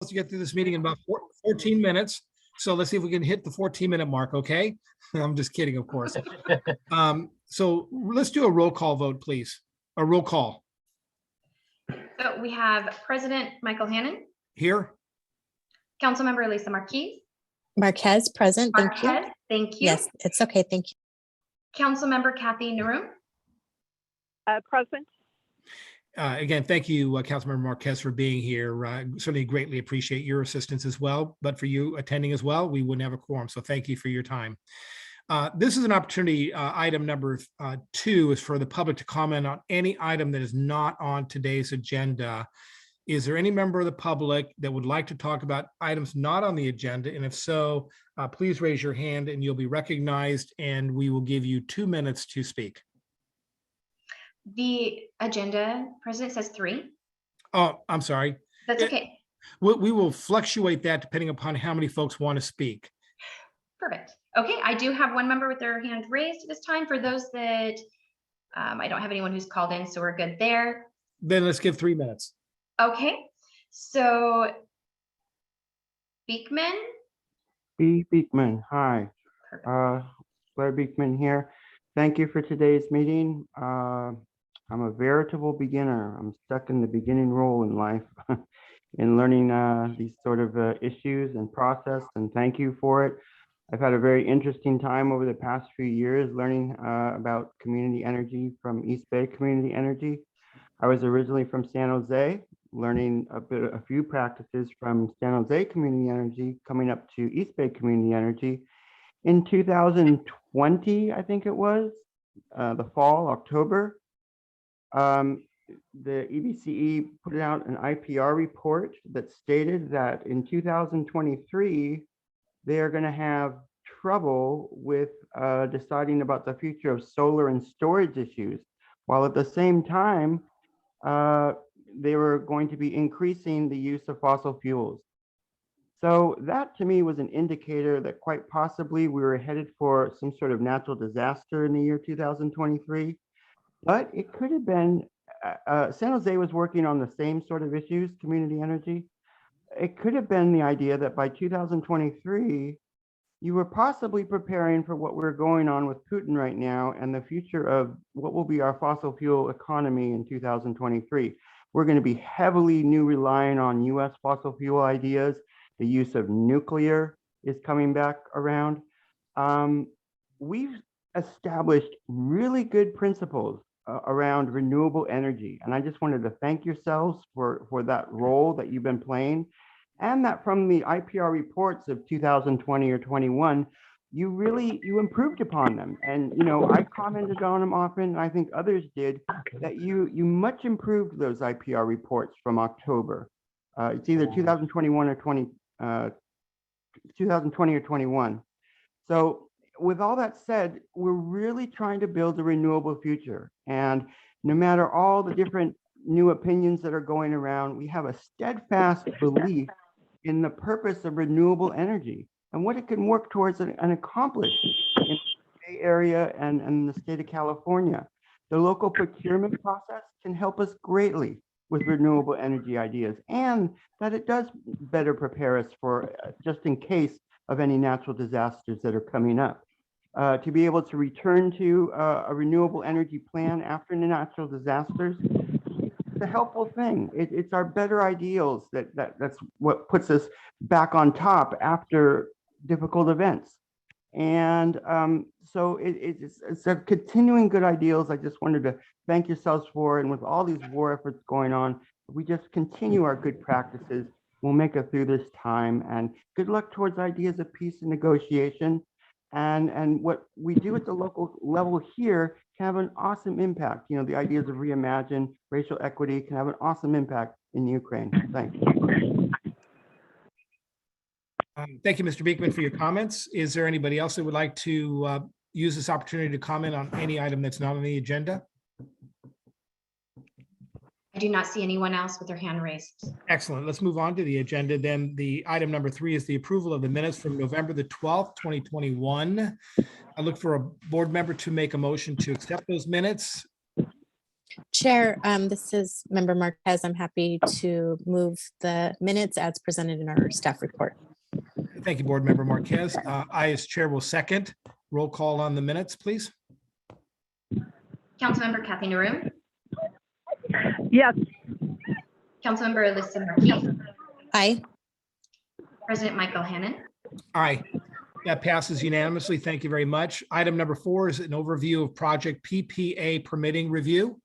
to get through this meeting in about 14 minutes. So let's see if we can hit the 14-minute mark, okay? I'm just kidding, of course. So let's do a roll call vote, please. A roll call. So we have President Michael Hannon. Here. Councilmember Lisa Marquez. Marquez, present. Thank you. Thank you. Yes, it's okay. Thank you. Councilmember Kathy Naroom. Present. Again, thank you, Councilmember Marquez, for being here. Certainly greatly appreciate your assistance as well. But for you attending as well, we wouldn't have a quorum. So thank you for your time. This is an opportunity. Item number 2 is for the public to comment on any item that is not on today's agenda. Is there any member of the public that would like to talk about items not on the agenda? And if so, please raise your hand and you'll be recognized, and we will give you 2 minutes to speak. The agenda, President, says 3. Oh, I'm sorry. That's okay. We will fluctuate that depending upon how many folks want to speak. Perfect. Okay, I do have one member with their hand raised at this time. For those that I don't have anyone who's called in, so we're good there. Then let's give 3 minutes. Okay, so Beekman. Beekman, hi. Perfect. Blair Beekman here. Thank you for today's meeting. I'm a veritable beginner. I'm stuck in the beginning role in life in learning these sort of issues and process, and thank you for it. I've had a very interesting time over the past few years learning about community energy from East Bay Community Energy. I was originally from San Jose, learning a few practices from San Jose Community Energy, coming up to East Bay Community Energy. In 2020, I think it was, the fall, October, the EBCE put out an IPR report that stated that in 2023, they are going to have trouble with deciding about the future of solar and storage issues, while at the same time, they were going to be increasing the use of fossil fuels. So that to me was an indicator that quite possibly we were headed for some sort of natural disaster in the year 2023. But it could have been, San Jose was working on the same sort of issues, community energy. It could have been the idea that by 2023, you were possibly preparing for what we're going on with Putin right now and the future of what will be our fossil fuel economy in 2023. We're going to be heavily relying on US fossil fuel ideas. The use of nuclear is coming back around. We've established really good principles around renewable energy. And I just wanted to thank yourselves for that role that you've been playing. And that from the IPR reports of 2020 or 21, you improved upon them. And I commented on them often, and I think others did, that you much improved those IPR reports from October. It's either 2021 or 2020 or 21. So with all that said, we're really trying to build a renewable future. And no matter all the different new opinions that are going around, we have a steadfast belief in the purpose of renewable energy and what it can work towards and accomplish in the Bay Area and the state of California. The local procurement process can help us greatly with renewable energy ideas, and that it does better prepare us for just in case of any natural disasters that are coming up. To be able to return to a renewable energy plan after the natural disasters, it's a helpful thing. It's our better ideals that's what puts us back on top after difficult events. And so it's a continuing good ideals. I just wanted to thank yourselves for, and with all these war efforts going on, if we just continue our good practices, we'll make it through this time. And good luck towards ideas of peace and negotiation. And what we do at the local level here can have an awesome impact. The ideas of reimagine, racial equity can have an awesome impact in Ukraine. Thanks. Thank you, Mr. Beekman, for your comments. Is there anybody else that would like to use this opportunity to comment on any item that's not on the agenda? I do not see anyone else with their hand raised. Excellent. Let's move on to the agenda. Then the item number 3 is the approval of the minutes from November the 12th, 2021. I look for a board member to make a motion to accept those minutes. Chair, this is Member Marquez. I'm happy to move the minutes as presented in our staff report. Thank you, Board Member Marquez. I, as chair, will second. Roll call on the minutes, please. Councilmember Kathy Naroom, Yes. Councilmember Alyssa Marquez, Aye. President Michael Hannon. Aye. That passes unanimously. Thank you very much. Item number 4 is an overview of project PPA permitting review.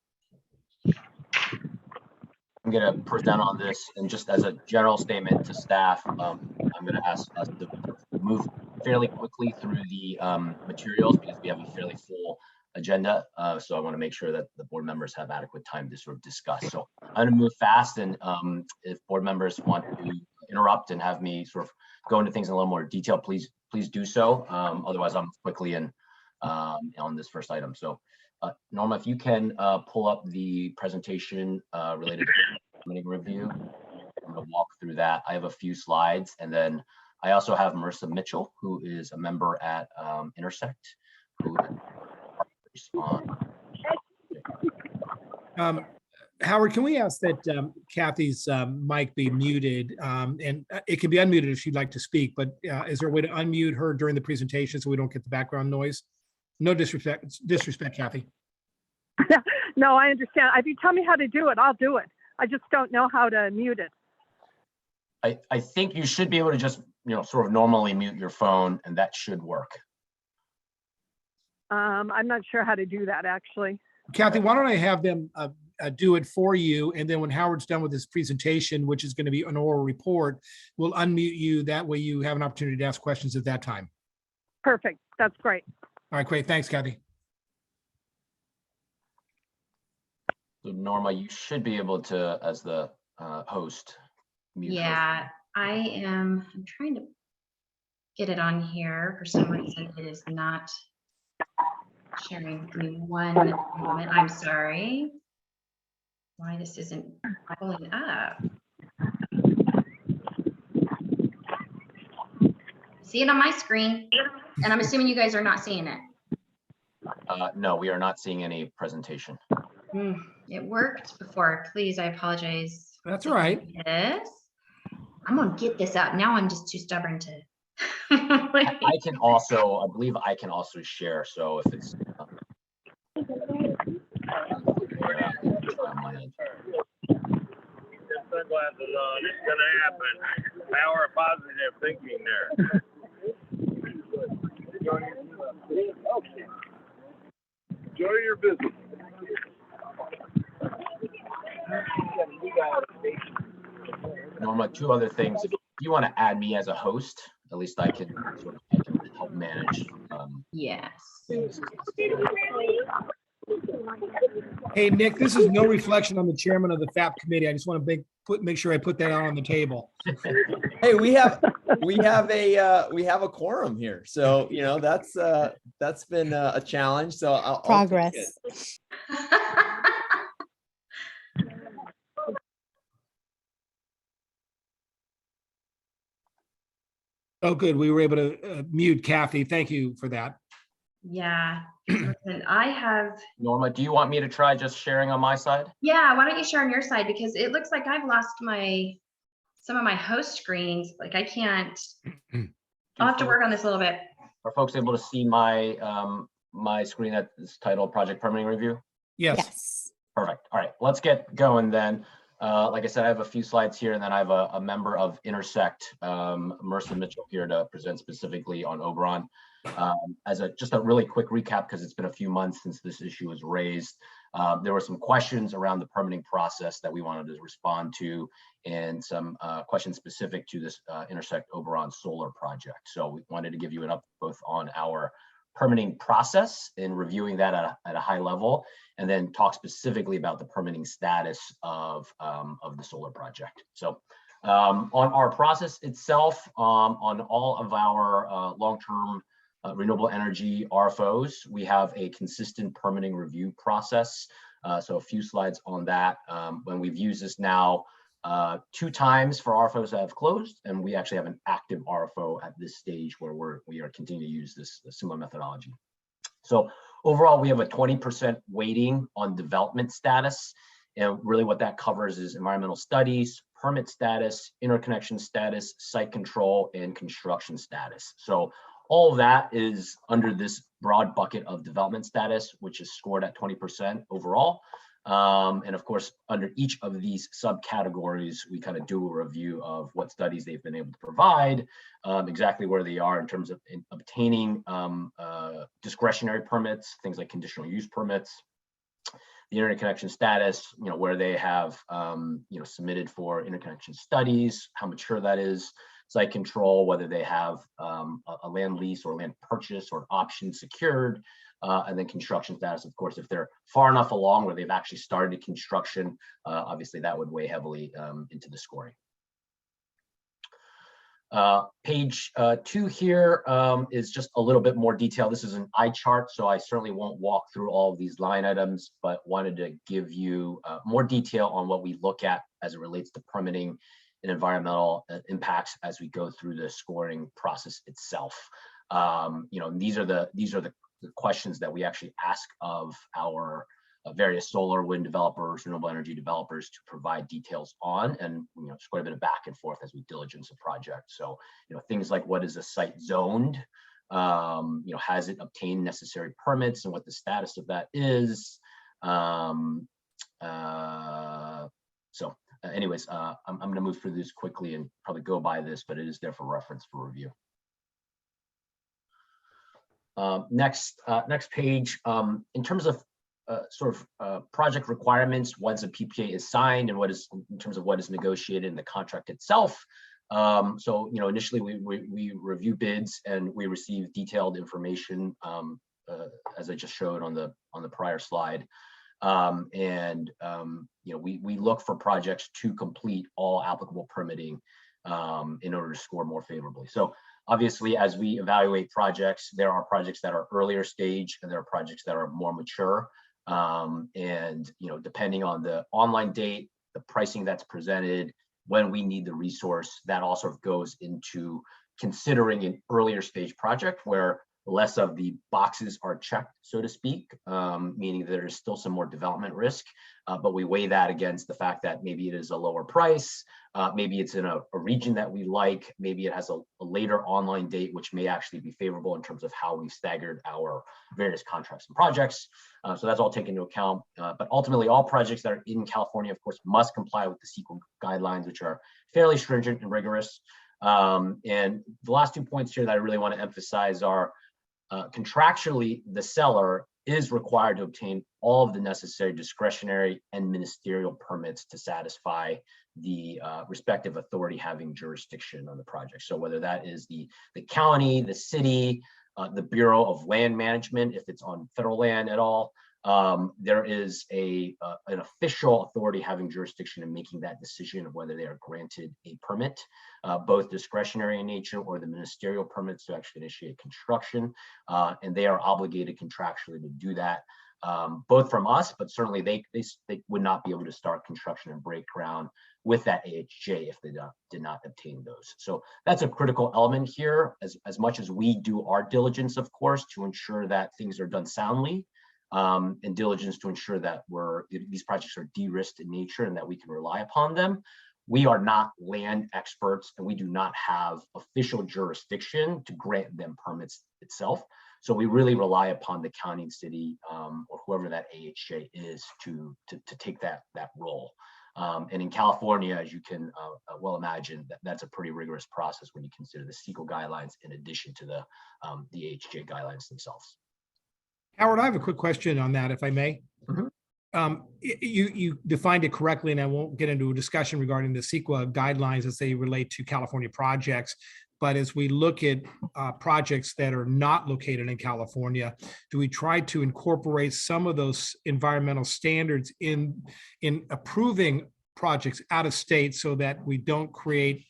I'm going to present on this, and just as a general statement to staff, I'm going to ask us to move fairly quickly through the materials because we have a fairly full agenda. So I want to make sure that the board members have adequate time to sort of discuss. So I'm going to move fast, and if board members want to interrupt and have me sort of go into things in a little more detail, please do so. Otherwise, I'm quickly in on this first item. So Norma, if you can pull up the presentation related to permitting review, I'm going to walk through that. I have a few slides, and then I also have Marissa Mitchell, who is a member at Intersect, who is on. Howard, can we ask that Kathy's mic be muted? And it can be unmuted if she'd like to speak, but is there a way to unmute her during the presentation so we don't get the background noise? No disrespect, Kathy. No, I understand. If you tell me how to do it, I'll do it. I just don't know how to mute it. I think you should be able to just, sort of normally mute your phone, and that should work. I'm not sure how to do that, actually. Kathy, why don't I have them do it for you, and then when Howard's done with his presentation, which is going to be an oral report, we'll unmute you. That way you have an opportunity to ask questions at that time. Perfect. That's great. All right, great. Thanks, Kathy. So Norma, you should be able to, as the host, mute. Yeah, I'm trying to get it on here. For some reason, it is not sharing. Give me one moment. I'm sorry. Why this isn't pulling up. See it on my screen, and I'm assuming you guys are not seeing it. No, we are not seeing any presentation. It worked before. Please, I apologize. That's all right. Yes. I'm gonna get this out. Now I'm just too stubborn to. I can also, I believe I can also share. So if it's sunglasses on, it's gonna happen. Power of positive thinking there. Enjoy your business. Norma, 2 other things. If you want to add me as a host, at least I can sort of help manage. Yes. Things. Hey, Nick, this is no reflection on the chairman of the FAP committee. I just want to make sure I put that out on the table. Hey, we have a quorum here, so that's been a challenge. So I'll take Progress. it. Oh, good. We were able to mute Kathy. Thank you for that. Yeah. Listen, I have. Norma, do you want me to try just sharing on my side? Yeah. Why don't you share on your side, because it looks like I've lost some of my host screens. Like I can't. I'll have to work on this a little bit. Are folks able to see my my screen that is titled Project Permitting Review? Yes. Yes. Perfect. All right, let's get going then. Like I said, I have a few slides here, and then I have a member of Intersect, Marissa Mitchell, here to present specifically on Oberon. As just a really quick recap, because it's been a few months since this issue was raised. There were some questions around the permitting process that we wanted to respond to, and some questions specific to this Intersect Oberon solar project. So we wanted to give you an update both on our permitting process and reviewing that at a high level, and then talk specifically about the permitting status of the solar project. So on our process itself, on all of our long-term renewable energy RFOs, we have a consistent permitting review process. So a few slides on that. When we've used this now 2 times for RFOs that have closed, and we actually have an active RFO at this stage where we are continuing to use this similar methodology. So overall, we have a 20% weighting on development status. And really what that covers is environmental studies, permit status, interconnection status, site control, and construction status. So all of that is under this broad bucket of development status, which is scored at 20% overall. And of course, under each of these subcategories, we kind of do a review of what studies they've been able to provide, exactly where they are in terms of obtaining discretionary permits, things like conditional use permits, the interconnection status, where they have, submitted for interconnection studies, how mature that is, site control, whether they have a land lease or land purchase or option secured, and then construction status, of course, if they're far enough along where they've actually started construction, obviously that would weigh heavily into the scoring. Page 2 here is just a little bit more detail. This is an eye chart, so I certainly won't walk through all of these line items, but wanted to give you more detail on what we look at as it relates to permitting and environmental impacts as we go through the scoring process itself. These are the questions that we actually ask of our various solar, wind developers, renewable energy developers to provide details on, and it's quite a bit of back and forth as we diligence a project. So things like, what is a site zoned? Has it obtained necessary permits and what the status of that is? Anyways, I'm going to move through this quickly and probably go by this, but it is there for reference for review. Next page, in terms of project requirements, once a PPA is signed and in terms of what is negotiated in the contract itself. Initially we review bids and we receive detailed information, as I just showed on the prior slide. We look for projects to complete all applicable permitting in order to score more favorably. So obviously, as we evaluate projects, there are projects that are earlier stage and there are projects that are more mature. Depending on the online date, the pricing that's presented, when we need the resource, that also goes into considering an earlier stage project where less of the boxes are checked, so to speak, meaning there is still some more development risk, but we weigh that against the fact that maybe it is a lower price, maybe it's in a region that we like, maybe it has a later online date, which may actually be favorable in terms of how we've staggered our various contracts and projects. So that's all taken into account. But ultimately, all projects that are in California, of course, must comply with the CEQA guidelines, which are fairly stringent and rigorous. And the last 2 points here that I really want to emphasize are contractually, the seller is required to obtain all of the necessary discretionary and ministerial permits to satisfy the respective authority having jurisdiction on the project. So whether that is the county, the city, the Bureau of Land Management, if it's on federal land at all, there is an official authority having jurisdiction in making that decision of whether they are granted a permit, both discretionary in nature or the ministerial permits to actually initiate construction. And they are obligated contractually to do that, both from us, but certainly they would not be able to start construction and break ground with that AHJ if they did not obtain those. So that's a critical element here, as much as we do our diligence, of course, to ensure that things are done soundly. And diligence to ensure that these projects are de-risked in nature and that we can rely upon them. We are not land experts and we do not have official jurisdiction to grant them permits itself. So we really rely upon the county and city or whoever that AHJ is to take that role. And in California, as you can well imagine, that's a pretty rigorous process when you consider the CEQA guidelines in addition to the AHJ guidelines themselves. Howard, I have a quick question on that, if I may. Mm-hmm. You defined it correctly, and I won't get into a discussion regarding the CEQA guidelines as they relate to California projects. But as we look at projects that are not located in California, do we try to incorporate some of those environmental standards in approving projects out of state so that we don't create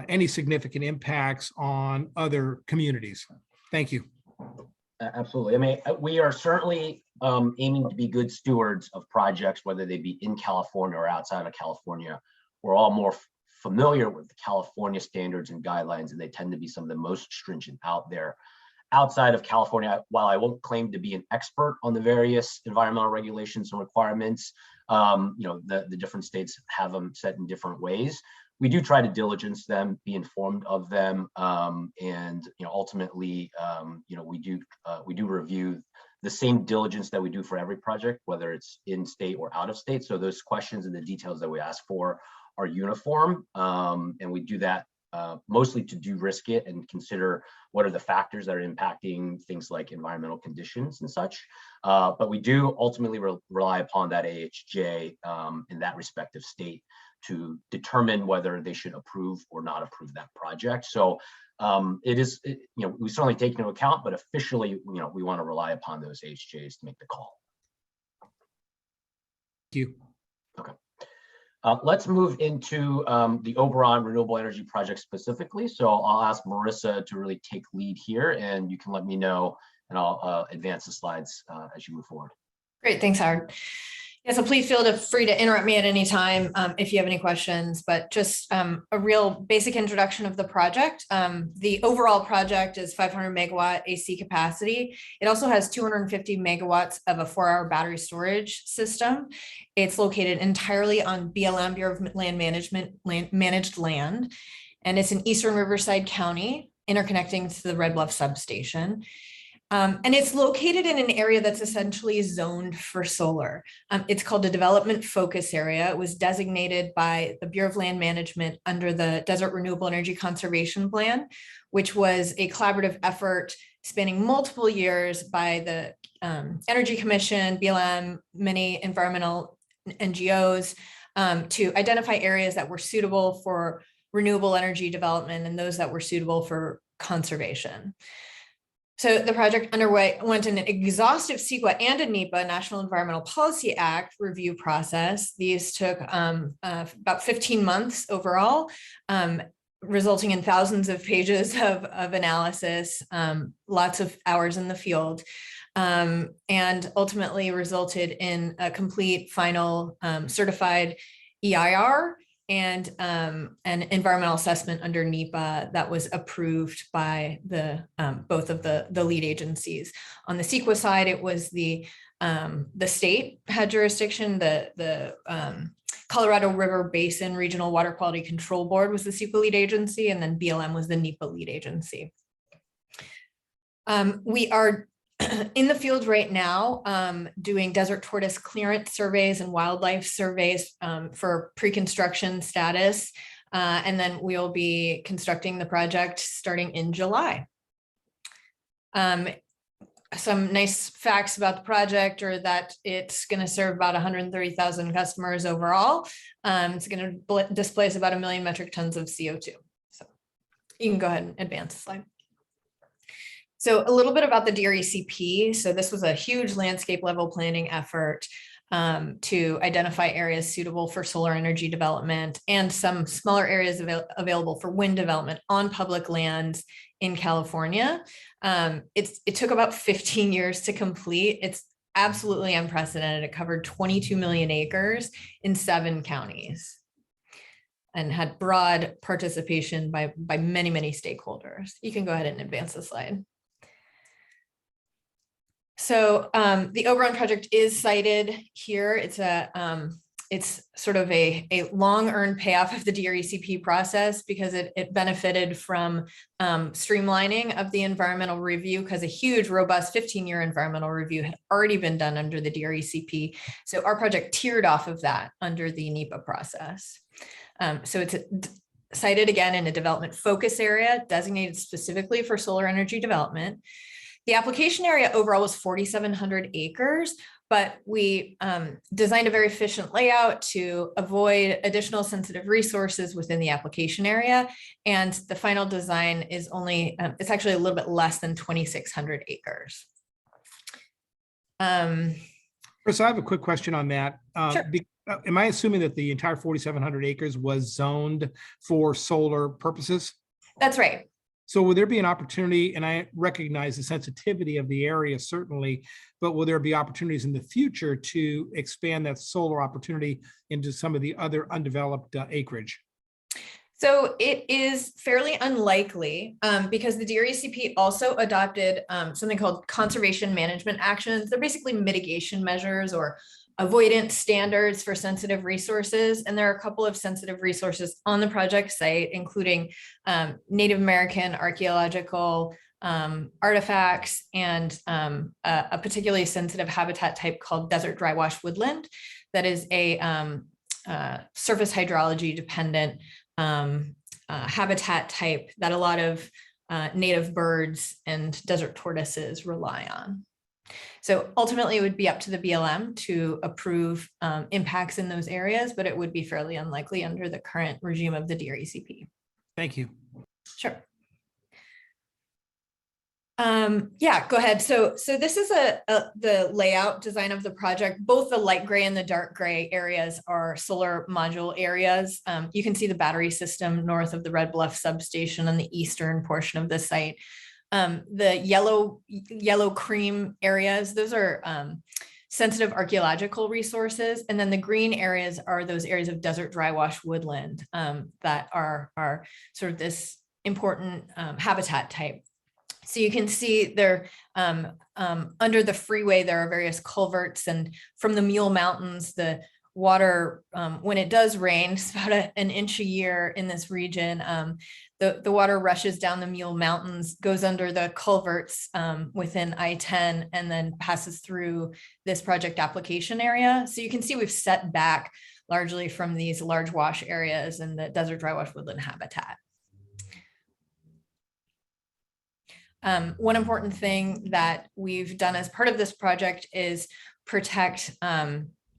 any significant impacts on other communities? Thank you. Absolutely. I mean, we are certainly aiming to be good stewards of projects, whether they be in California or outside of California. We're all more familiar with the California standards and guidelines, and they tend to be some of the most stringent out there. outside of California, while I won't claim to be an expert on the various environmental regulations and requirements, the different states have them set in different ways. We do try to diligence them, be informed of them, and ultimately, we do review the same diligence that we do for every project, whether it's in state or out of state. So those questions and the details that we ask for are uniform, and we do that mostly to de-risk it and consider what are the factors that are impacting things like environmental conditions and such. But we do ultimately rely upon that AHJ in that respective state to determine whether they should approve or not approve that project. So we certainly take into account, but officially, we want to rely upon those AHJs to make the call. Thank you. Okay. Let's move into the Oberon renewable energy project specifically. So I'll ask Marissa to really take lead here, and you can let me know, and I'll advance the slides as you move forward. Great, thanks, Howard. Yeah, so please feel free to interrupt me at any time if you have any questions, but just a real basic introduction of the project. The overall project is 500 megawatt AC capacity. It also has 250 megawatts of a 4-hour battery storage system. It's located entirely on BLM, Bureau of Land Management managed land, and it's in Eastern Riverside County, interconnecting to the Red Bluff substation. And it's located in an area that's essentially zoned for solar. It's called a development focus area. It was designated by the Bureau of Land Management under the Desert Renewable Energy Conservation Plan, which was a collaborative effort spanning multiple years by the Energy Commission, BLM, many environmental NGOs, to identify areas that were suitable for renewable energy development and those that were suitable for conservation. So the project went an exhaustive CEQA and a NEPA, National Environmental Policy Act, review process. These took about 15 months overall, resulting in thousands of pages of analysis, lots of hours in the field, and ultimately resulted in a complete final certified EIR and an environmental assessment under NEPA that was approved by the both of the lead agencies. On the CEQA side, it was the state had jurisdiction. The Colorado River Basin Regional Water Quality Control Board was the CEQA lead agency, and then BLM was the NEPA lead agency. We are in the field right now, doing desert tortoise clearance surveys and wildlife surveys for pre-construction status. And then we'll be constructing the project starting in July. Some nice facts about the project are that it's going to serve about 130,000 customers overall. It's going to displace about 1 million metric tons of CO2. So you can go ahead and advance the slide. So a little bit about the DRECP. So this was a huge landscape level planning effort to identify areas suitable for solar energy development and some smaller areas available for wind development on public lands in California. It took about 15 years to complete. It's absolutely unprecedented. It covered 22 million acres in 7 counties and had broad participation by many, many stakeholders. You can go ahead and advance the slide. So the Oberon project is cited here. It's sort of a long earned payoff of the DRECP process because it benefited from streamlining of the environmental review because a huge, robust 15-year environmental review had already been done under the DRECP. So our project tiered off of that under the NEPA process. So it's cited again in a development focus area designated specifically for solar energy development. The application area overall was 4,700 acres, but we designed a very efficient layout to avoid additional sensitive resources within the application area. And the final design is only, it's actually a little bit less than 2,600 acres. Chris, I have a quick question on that. Sure. Am I assuming that the entire 4,700 acres was zoned for solar purposes? That's right. So will there be an opportunity, and I recognize the sensitivity of the area certainly, but will there be opportunities in the future to expand that solar opportunity into some of the other undeveloped acreage? So it is fairly unlikely because the DRECP also adopted something called conservation management actions. They're basically mitigation measures or avoidance standards for sensitive resources. And there are a couple of sensitive resources on the project site, including Native American archaeological artifacts and a particularly sensitive habitat type called desert dry wash woodland. That is a surface hydrology dependent habitat type that a lot of native birds and desert tortoises rely on. So ultimately it would be up to the BLM to approve impacts in those areas, but it would be fairly unlikely under the current regime of the DRECP. Thank you. Sure. Yeah, go ahead. So this is the layout design of the project. Both the light gray and the dark gray areas are solar module areas. You can see the battery system north of the Red Bluff substation on the eastern portion of the site. The yellow cream areas, those are sensitive archaeological resources. And then the green areas are those areas of desert dry wash woodland that are sort of this important habitat type. So you can see there under the freeway, there are various culverts, and from the Mule Mountains, the water, when it does rain, it's about an inch a year in this region. The water rushes down the Mule Mountains, goes under the culverts within I-10, and then passes through this project application area. So you can see we've set back largely from these large wash areas and the desert dry wash woodland habitat. One important thing that we've done as part of this project is protect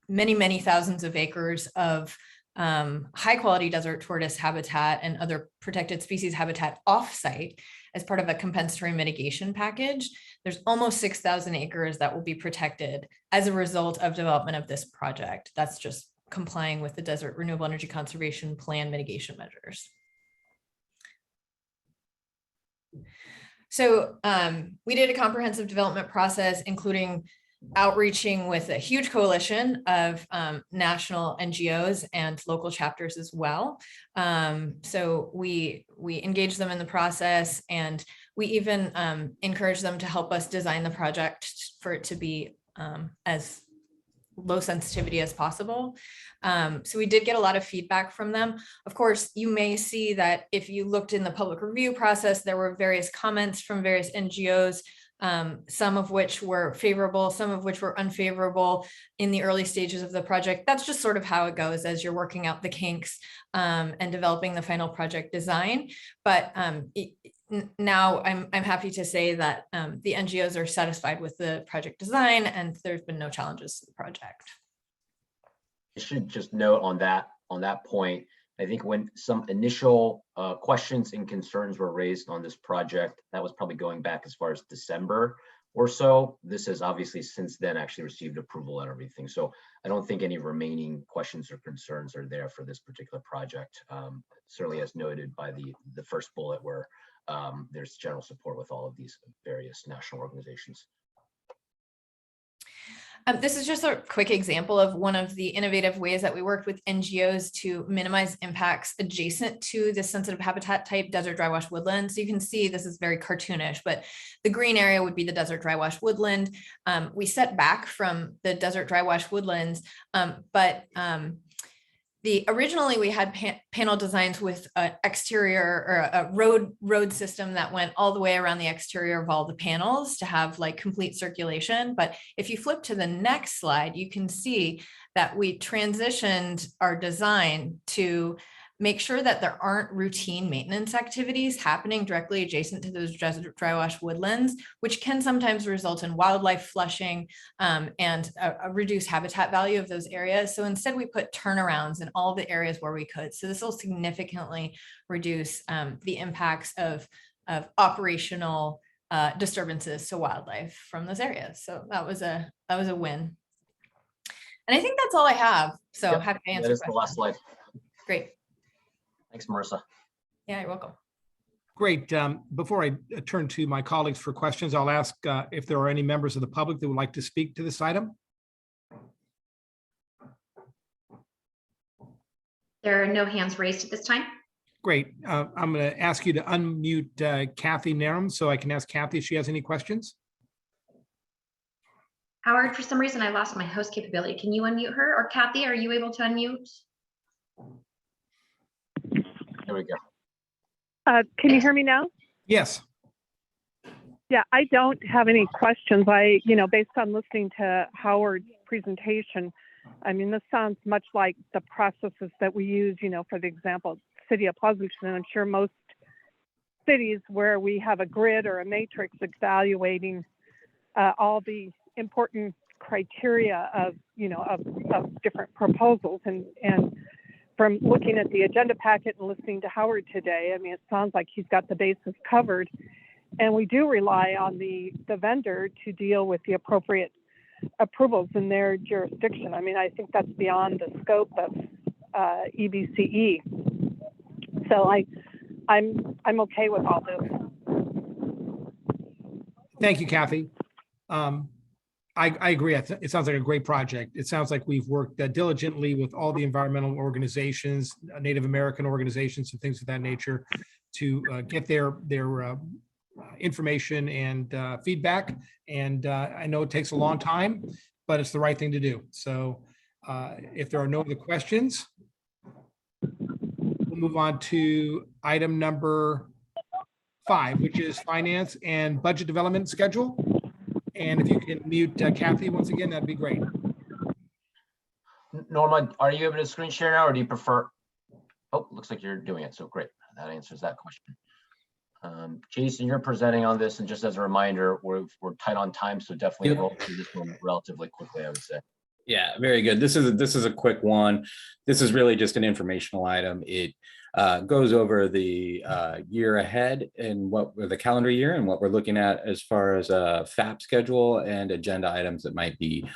many thousands of acres of high quality desert tortoise habitat and other protected species habitat off-site as part of a compensatory mitigation package. There's almost 6,000 acres that will be protected as a result of development of this project. That's just complying with the Desert Renewable Energy Conservation Plan mitigation measures. So we did a comprehensive development process, including outreaching with a huge coalition of national NGOs and local chapters as well. So we engaged them in the process, and we even encouraged them to help us design the project for it to be as low sensitivity as possible. So we did get a lot of feedback from them. Of course, you may see that if you looked in the public review process, there were various comments from various NGOs, some of which were favorable, some of which were unfavorable in the early stages of the project. That's just sort of how it goes as you're working out the kinks and developing the final project design. But now I'm happy to say that the NGOs are satisfied with the project design and there's been no challenges to the project. I should just note on that point, I think when some initial questions and concerns were raised on this project, that was probably going back as far as December or so. This has obviously since then actually received approval and everything. So I don't think any remaining questions or concerns are there for this particular project. Certainly as noted by the first bullet where there's general support with all of these various national organizations. This is just a quick example of one of the innovative ways that we worked with NGOs to minimize impacts adjacent to the sensitive habitat type desert dry wash woodland. So you can see this is very cartoonish, but the green area would be the desert dry wash woodland. We set back from the desert dry wash woodlands, but originally we had panel designs with an exterior or a road system that went all the way around the exterior of all the panels to have like complete circulation. But if you flip to the next slide, you can see that we transitioned our design to make sure that there aren't routine maintenance activities happening directly adjacent to those desert dry wash woodlands, which can sometimes result in wildlife flushing and a reduced habitat value of those areas. So instead we put turnarounds in all the areas where we could. So this will significantly reduce the impacts of operational disturbances to wildlife from those areas. So that was a win. And I think that's all I have. So Yep, happy to answer that is the last questions. slide. Great. Thanks, Marissa. Yeah, you're welcome. Great. Before I turn to my colleagues for questions, I'll ask if there are any members of the public that would like to speak to this item. There are no hands raised at this time. Great. I'm going to ask you to unmute Kathy Narum so I can ask Kathy if she has any questions. Howard, for some reason, I lost my host capability. Can you unmute her? Or Kathy, are you able to unmute? There we go. Can you hear me now? Yes. Yeah, I don't have any questions. Based on listening to Howard's presentation, I mean, this sounds much like the processes that we use, for the example, City of Pleasanton. And I'm sure most cities where we have a grid or a matrix evaluating all the important criteria of different proposals. And from looking at the agenda packet and listening to Howard today, I mean, it sounds like he's got the bases covered. And we do rely on the vendor to deal with the appropriate approvals in their jurisdiction. I mean, I think that's beyond the scope of EBCE. So I'm okay with all this. Thank you, Kathy. I agree. It sounds like a great project. It sounds like we've worked diligently with all the environmental organizations, Native American organizations, and things of that nature to get their information and feedback. And I know it takes a long time, but it's the right thing to do. So if there are no other questions, we'll move on to item number 5, which is finance and budget development schedule. And if you can mute Kathy once again, that'd be great. Norma, are you able to screen share now, or do you prefer? Oh, looks like you're doing it. So great. That answers that question. Jason, you're presenting on this, and just as a reminder, we're tight on time, so definitely roll through this one relatively quickly, I would say. Yeah, very good. This is a quick one. This is really just an informational item. It goes over the year ahead and the calendar year and what we're looking at as far as a FAP schedule and agenda items that might be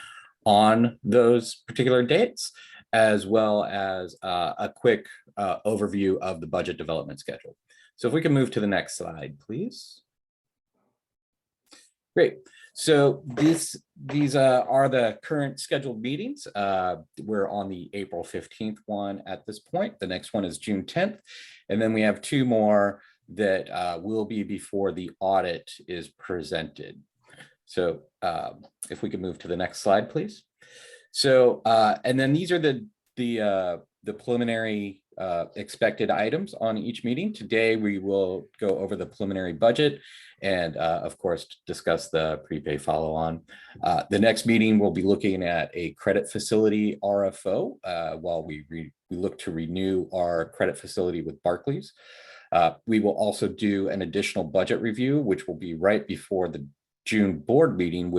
on those particular dates, as well as a quick overview of the budget development schedule. So if we can move to the next slide, please. Great. So these are the current scheduled meetings. We're on the April 15th one at this point. The next one is June 10th. And then we have 2 more that will be before the audit is presented. So if we could move to the next slide, please. So and then these are the preliminary expected items on each meeting. Today, we will go over the preliminary budget and of course, discuss the prepay follow-on. The next meeting, we'll be looking at a credit facility RFO while we look to renew our credit facility with Barclays. We will also do an additional budget review, which will be right before the June board meeting,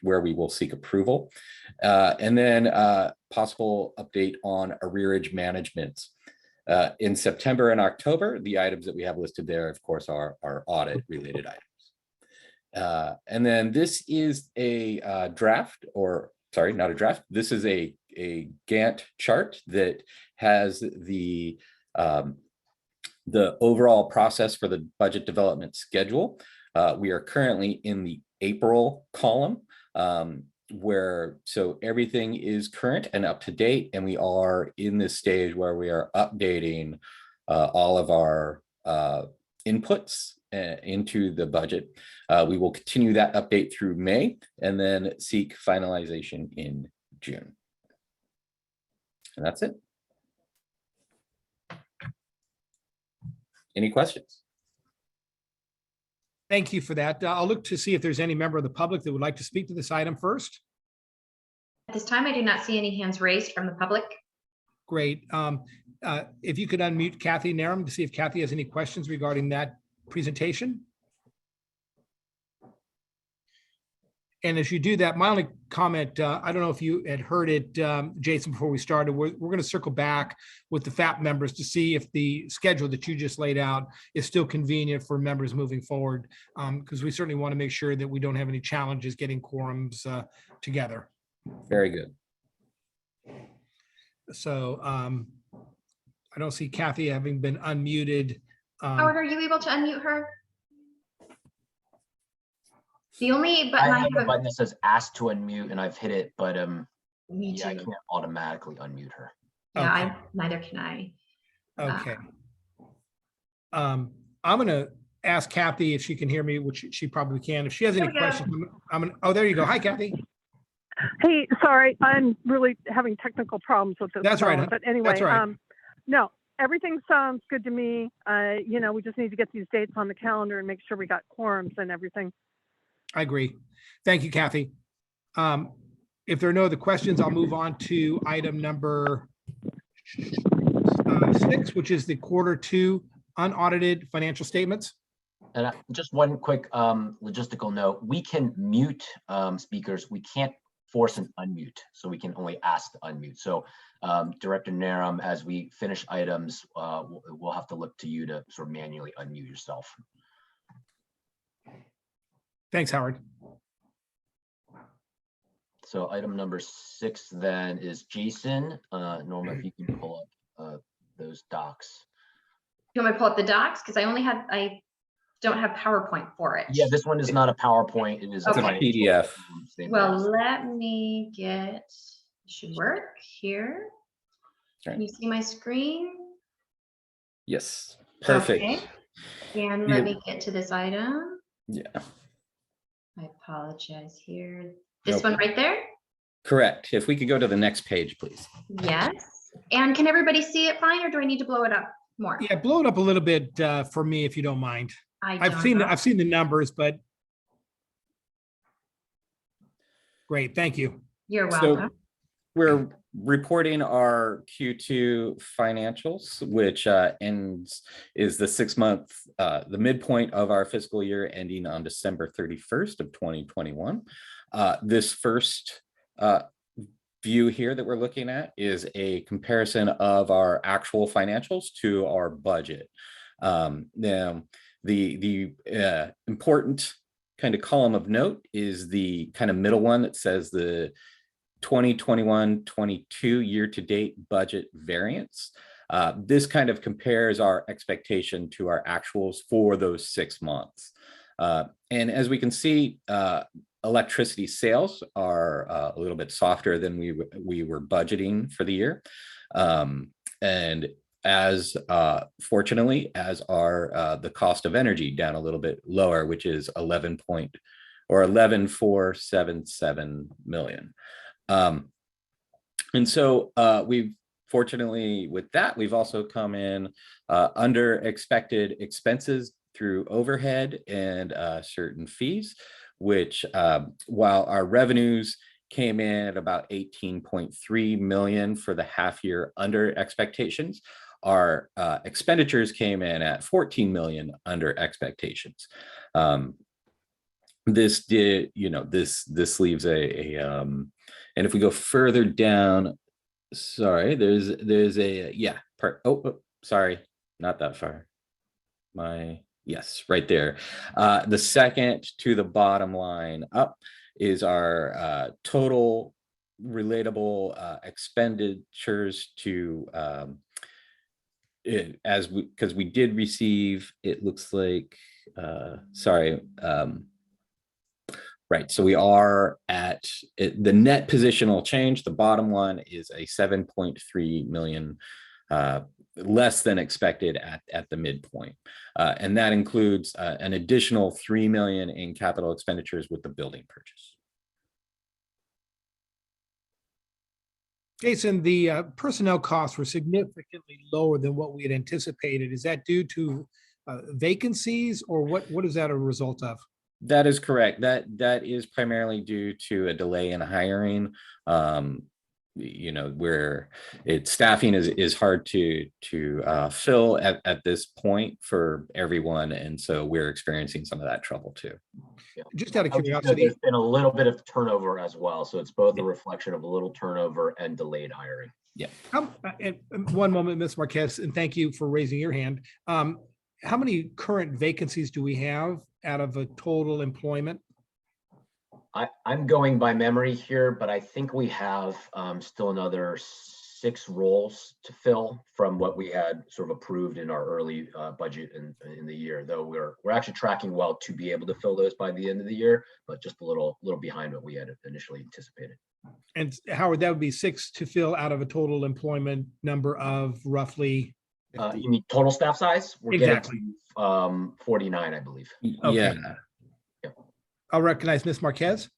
where we will seek approval. And then possible update on arrearage management. In September and October, the items that we have listed there, of course, are audit related items. And then this is a draft, or sorry, not a draft. This is a Gantt chart that has the overall process for the budget development schedule. We are currently in the April column, so everything is current and up to date, and we are in this stage where we are updating all of our inputs into the budget. We will continue that update through May and then seek finalization in June. And that's it. Any questions? Thank you for that. I'll look to see if there's any member of the public that would like to speak to this item first. At this time, I do not see any hands raised from the public. Great. If you could unmute Kathy Narum to see if Kathy has any questions regarding that presentation. And as you do that, my only comment, I don't know if you had heard it, Jason, before we started, we're going to circle back with the FAP members to see if the schedule that you just laid out is still convenient for members moving forward, because we certainly want to make sure that we don't have any challenges getting quorums together. Very good. So I don't see Kathy having been unmuted. Howard, are you able to unmute her? The only button I have a button that says ask to unmute, and I've hit it, but me yeah, I too. can't automatically unmute her. Yeah, Okay. neither can I. Okay. I'm gonna ask Kathy if she can hear me, which she probably can. If she has any There we go. questions, I'm gonna, oh, there you go. Hi, Kathy. Hey, sorry, I'm really having technical problems with this. That's all right, phone, huh? But anyway, That's all right. no, everything sounds good to me. You know, we just need to get these dates on the calendar and make sure we got quorums and everything. I agree. Thank you, Kathy. If there are no other questions, I'll move on to item number 6, which is the Q2 unaudited financial statements. And just one quick logistical note, we can mute speakers. We can't force an unmute, so we can only ask to unmute. So Director Narum, as we finish items, we'll have to look to you to sort of manually unmute yourself. Thanks, Howard. So item number 6 then is Jason. Norma, if you can pull up those docs. You want me to pull up the docs? Because I don't have PowerPoint for it. Yeah, this one is not a PowerPoint. It is Okay. a financial PDF. statement. Well, let me get, should work here. Can you see my screen? Yes, perfect. Okay. And let me get to this item. Yeah, I apologize here. This Nope. one right there? correct. If we could go to the next page, please. Yes. And can everybody see it fine, or do I need to blow it up more? Yeah, blow it up a little bit for me, if you don't mind. I've seen the numbers, but great, thank you. You're So welcome. we're reporting our Q2 financials, which is the 6-month, the midpoint of our fiscal year ending on December 31st of 2021. This first view here that we're looking at is a comparison of our actual financials to our budget. Now, the important kind of column of note is the kind of middle one that says the 2021-22 year-to-date budget variance. This kind of compares our expectation to our actuals for those 6 months. And as we can see, electricity sales are a little bit softer than we were budgeting for the year. And as fortunately, as are the cost of energy down a little bit lower, which is 11,477 million. And so we've fortunately with that, we've also come in under expected expenses through overhead and certain fees, which while our revenues came in at about 18.3 million for the half year under expectations, our expenditures came in at 14 million under expectations. This did, you know, this leaves and if we go further down, sorry, there's a, yeah, sorry, not that far. Yes, right there. The second to the bottom line up is our total relatable expenditures to, because we did receive, it looks like, sorry, right, so we are at the net positional change. The bottom one is a 7.3 million less than expected at the midpoint. And that includes an additional 3 million in capital expenditures with the building purchase. Jason, the personnel costs were significantly lower than what we had anticipated. Is that due to vacancies, or what is that a result of? That is correct. That is primarily due to a delay in hiring. You know, where staffing is hard to fill at this point for everyone, and so we're experiencing some of that trouble too. Yeah. Just out of I would say curiosity, there's been a little bit of turnover as well, so it's both a reflection of a little turnover and delayed hiring. Yeah. and one moment, Ms. Marquez, and thank you for raising your hand. How many current vacancies do we have out of a total employment? I'm going by memory here, but I think we have still another 6 roles to fill from what we had sort of approved in our early budget in the year. Though we're actually tracking well to be able to fill those by the end of the year, but just a little behind what we had initially anticipated. And Howard, that would be 6 to fill out of a total employment number of roughly You mean total staff size? We're Exactly. getting to 49, I believe. Okay. Yeah. I'll recognize Ms. Marquez.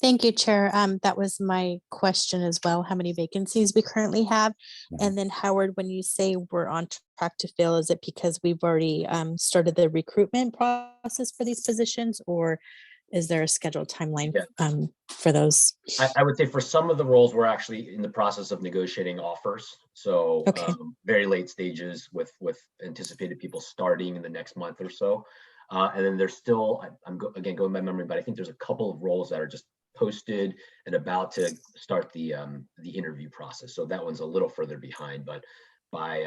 Thank you, Chair. That was my question as well, how many vacancies we currently have. And then Howard, when you say we're on track to fill, is it because we've already started the recruitment process for these positions, or is there a scheduled timeline for those? I would say for some of the roles, we're actually in the process of negotiating offers. So Okay. very late stages with anticipated people starting in the next month or so. And then there's still, again, going by memory, but I think there's a couple of roles that are just posted and about to start the interview process. So that one's a little further behind, but by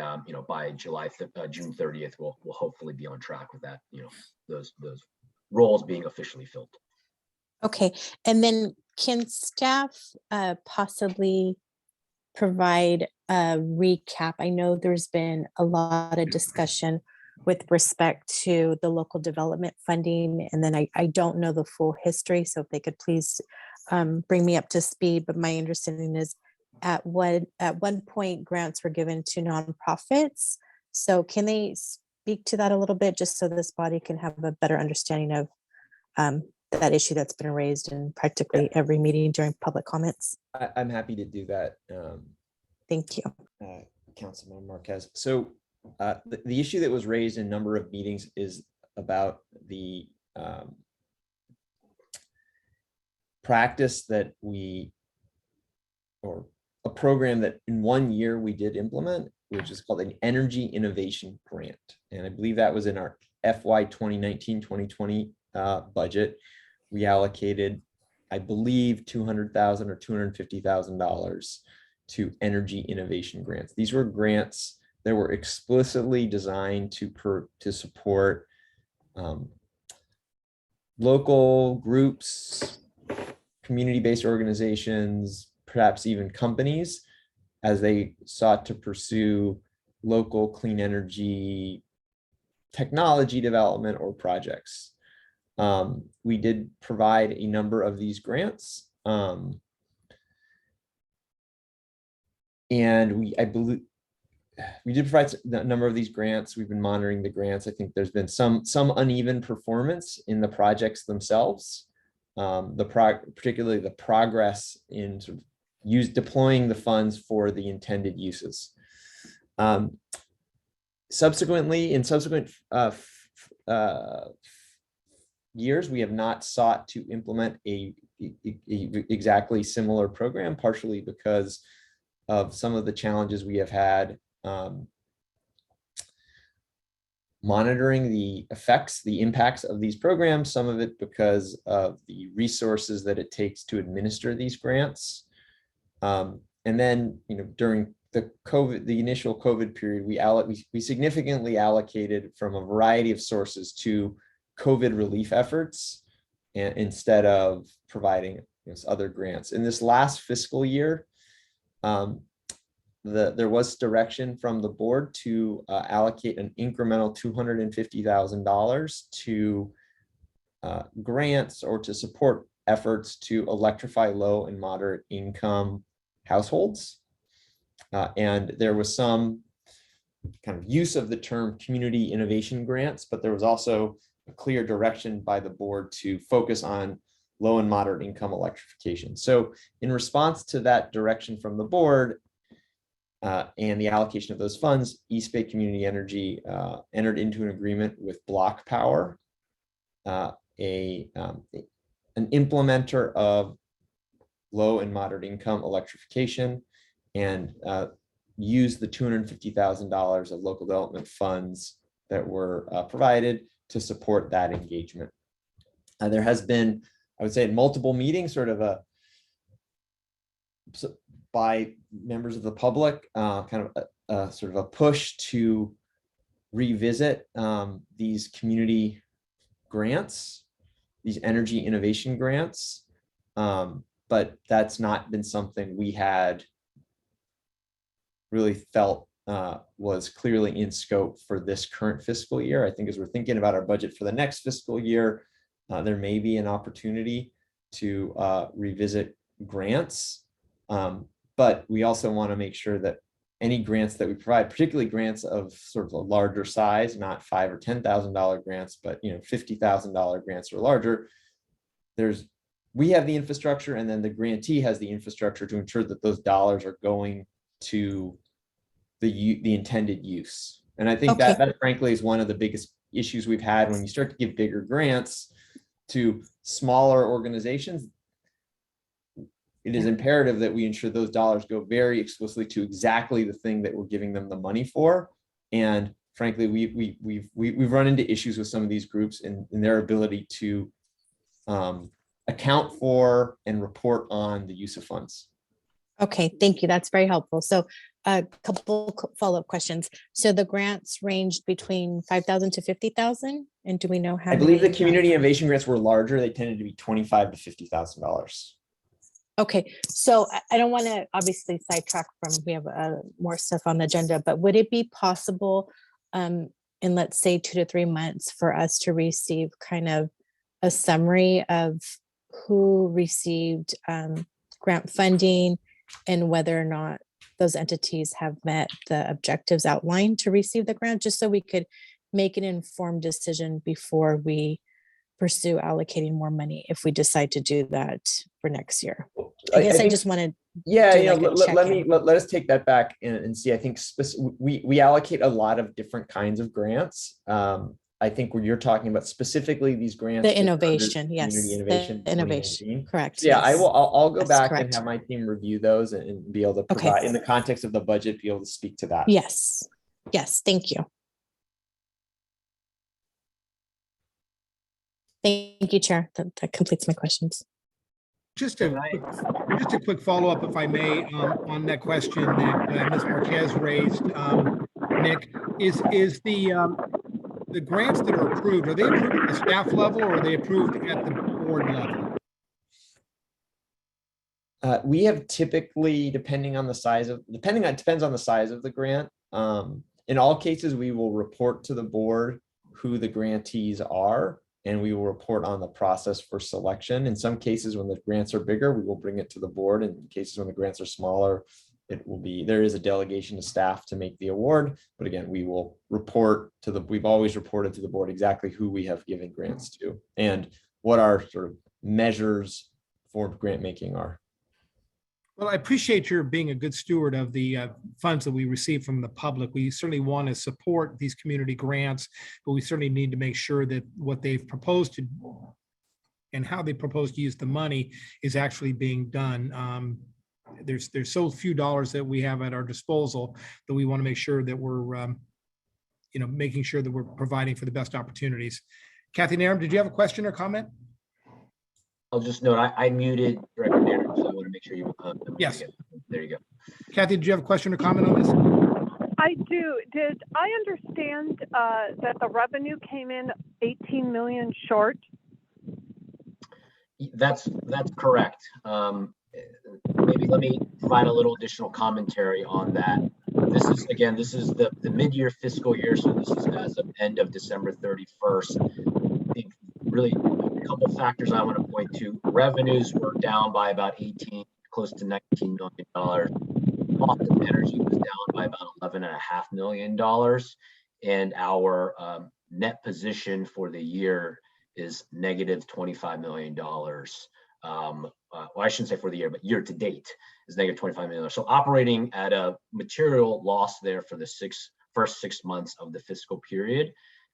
by June 30th, we'll hopefully be on track with that. Those roles being officially filled. Okay, and then can staff possibly provide a recap? I know there's been a lot of discussion with respect to the local development funding, and then I don't know the full history, so if they could please bring me up to speed. But my understanding is at one point grants were given to nonprofits. So can they speak to that a little bit, just so this body can have a better understanding of that issue that's been raised in practically every meeting during public comments? I'm happy to do that. Thank you. Councilman Marquez. So the issue that was raised in a number of meetings is about the practice that or a program that in 1 year we did implement, which is called an Energy Innovation Grant. And I believe that was in our FY 2019-2020 budget. We allocated, I believe, $200,000 or $250,000 to energy innovation grants. These were grants that were explicitly designed to support local groups, community-based organizations, perhaps even companies, as they sought to pursue local clean energy technology development or projects. We did provide a number of these grants. And I believe we did provide a number of these grants. We've been monitoring the grants. I think there's been some uneven performance in the projects themselves. Particularly the progress in sort of deploying the funds for the intended uses. Subsequently, in subsequent years, we have not sought to implement a exactly similar program, partially because of some of the challenges we have had monitoring the effects, the impacts of these programs, some of it because of the resources that it takes to administer these grants. And then, during the initial COVID period, we significantly allocated from a variety of sources to COVID relief efforts, and instead of providing other grants. In this last fiscal year, there was direction from the board to allocate an incremental $250,000 to grants or to support efforts to electrify low and moderate income households. And there was some kind of use of the term community innovation grants, but there was also a clear direction by the board to focus on low and moderate income electrification. So in response to that direction from the board, and the allocation of those funds, East Bay Community Energy entered into an agreement with Block Power, an implementer of low and moderate income electrification, and used the $250,000 of local development funds that were provided to support that engagement. There has been, I would say, in multiple meetings, sort of by members of the public, kind of sort of a push to revisit these community grants, these energy innovation grants. But that's not been something we had really felt was clearly in scope for this current fiscal year. I think as we're thinking about our budget for the next fiscal year, there may be an opportunity to revisit grants. But we also want to make sure that any grants that we provide, particularly grants of sort of a larger size, not $5,000 or $10,000 grants, but $50,000 grants or larger. We have the infrastructure, and then the grantee has the infrastructure to ensure that those dollars are going to the intended use. And I think Okay. that frankly is one of the biggest issues we've had when you start to give bigger grants to smaller organizations. It is imperative that we ensure those dollars go very explicitly to exactly the thing that we're giving them the money for. And frankly, we've run into issues with some of these groups in their ability to account for and report on the use of funds. Okay, thank you. That's very helpful. So a couple follow-up questions. So the grants ranged between 5,000 to 50,000, and do we know how? I believe the many, community innovation grants were larger. They tended to be $25,000 to $50,000. Okay, so I don't want to obviously sidetrack from, we have more stuff on the agenda, but would it be possible in, let's say, 2 to 3 months for us to receive kind of a summary of who received grant funding and whether or not those entities have met the objectives outlined to receive the grant, just so we could make an informed decision before we pursue allocating more money if we decide to do that for next year? I guess I think- just wanted. Yeah, do like a let us take that back and see. I think we allocate a lot of different kinds of grants. I think when you're talking about specifically these grants, The that are under innovation, yes, community innovation, the innovation, 2019. correct. So yeah, yes. I'll go That's back correct. and have my team review those and be able to Okay. provide in the context of the budget, be able to speak to that. Yes, yes, thank you. Thank you, Chair. That completes my questions. Just a quick follow-up, if I may, on that question that Ms. Marquez raised. Nick, is the grants that are approved, are they approved at the staff level or are they approved at the board level? We have typically, depends on the size of the grant. In all cases, we will report to the board who the grantees are, and we will report on the process for selection. In some cases, when the grants are bigger, we will bring it to the board. In cases when the grants are smaller, there is a delegation to staff to make the award. But again, we will report to we've always reported to the board exactly who we have given grants to and what our sort of measures for grant making are. Well, I appreciate your being a good steward of the funds that we receive from the public. We certainly want to support these community grants, but we certainly need to make sure that what they've proposed to and how they propose to use the money is actually being done. There's so few dollars that we have at our disposal that we want to make sure that we're, making sure that we're providing for the best opportunities. Kathy Narum, did you have a question or comment? I'll just note, I muted Director Narum, so I want to make sure you. Yes. There you go. Kathy, did you have a question or comment on this? I do. Did I understand that the revenue came in 18 million short? That's correct. Maybe let me provide a little additional commentary on that. This is the mid-year fiscal year, so this is as of end of December 31st. I think really a couple factors I want to point to. Revenues were down by about close to $19 million. Cost of energy was down by about $11.5 million, and our net position for the year is negative $25 million. Well, I shouldn't say for the year, but year to date is negative $25 million. So operating at a material loss there for the first 6 months of the fiscal period.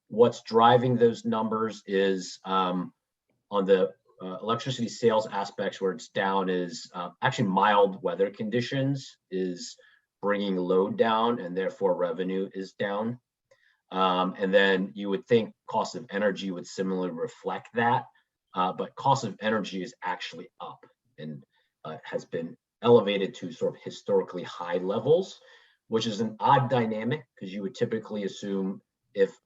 What's driving those numbers is on the electricity sales aspects where it's down is actually mild weather conditions is bringing load down, and therefore revenue is down. And then you would think cost of energy would similarly reflect that. But cost of energy is actually up and has been elevated to sort of historically high levels, which is an odd dynamic because you would typically assume if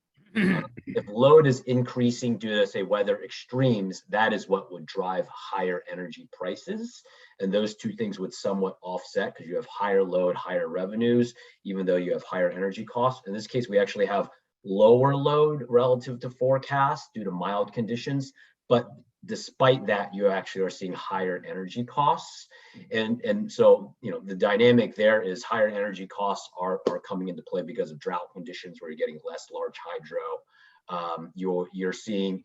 load is increasing due to, say, weather extremes, that is what would drive higher energy prices. And those two things would somewhat offset because you have higher load, higher revenues, even though you have higher energy costs. In this case, we actually have lower load relative to forecast due to mild conditions. But despite that, you actually are seeing higher energy costs. And so, the dynamic there is higher energy costs are coming into play because of drought conditions where you're getting less large hydro. You're seeing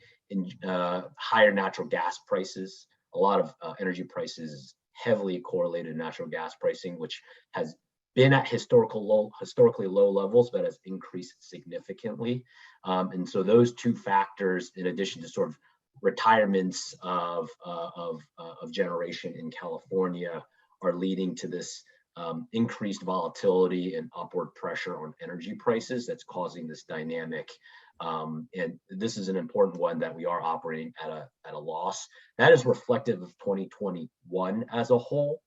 higher natural gas prices. A lot of energy prices heavily correlated to natural gas pricing, which has been at historically low levels, but has increased significantly. And so those two factors, in addition to sort of retirements of generation in California, are leading to this increased volatility and upward pressure on energy prices that's causing this dynamic. And this is an important one that we are operating at a loss. That is reflective of 2021 as a whole.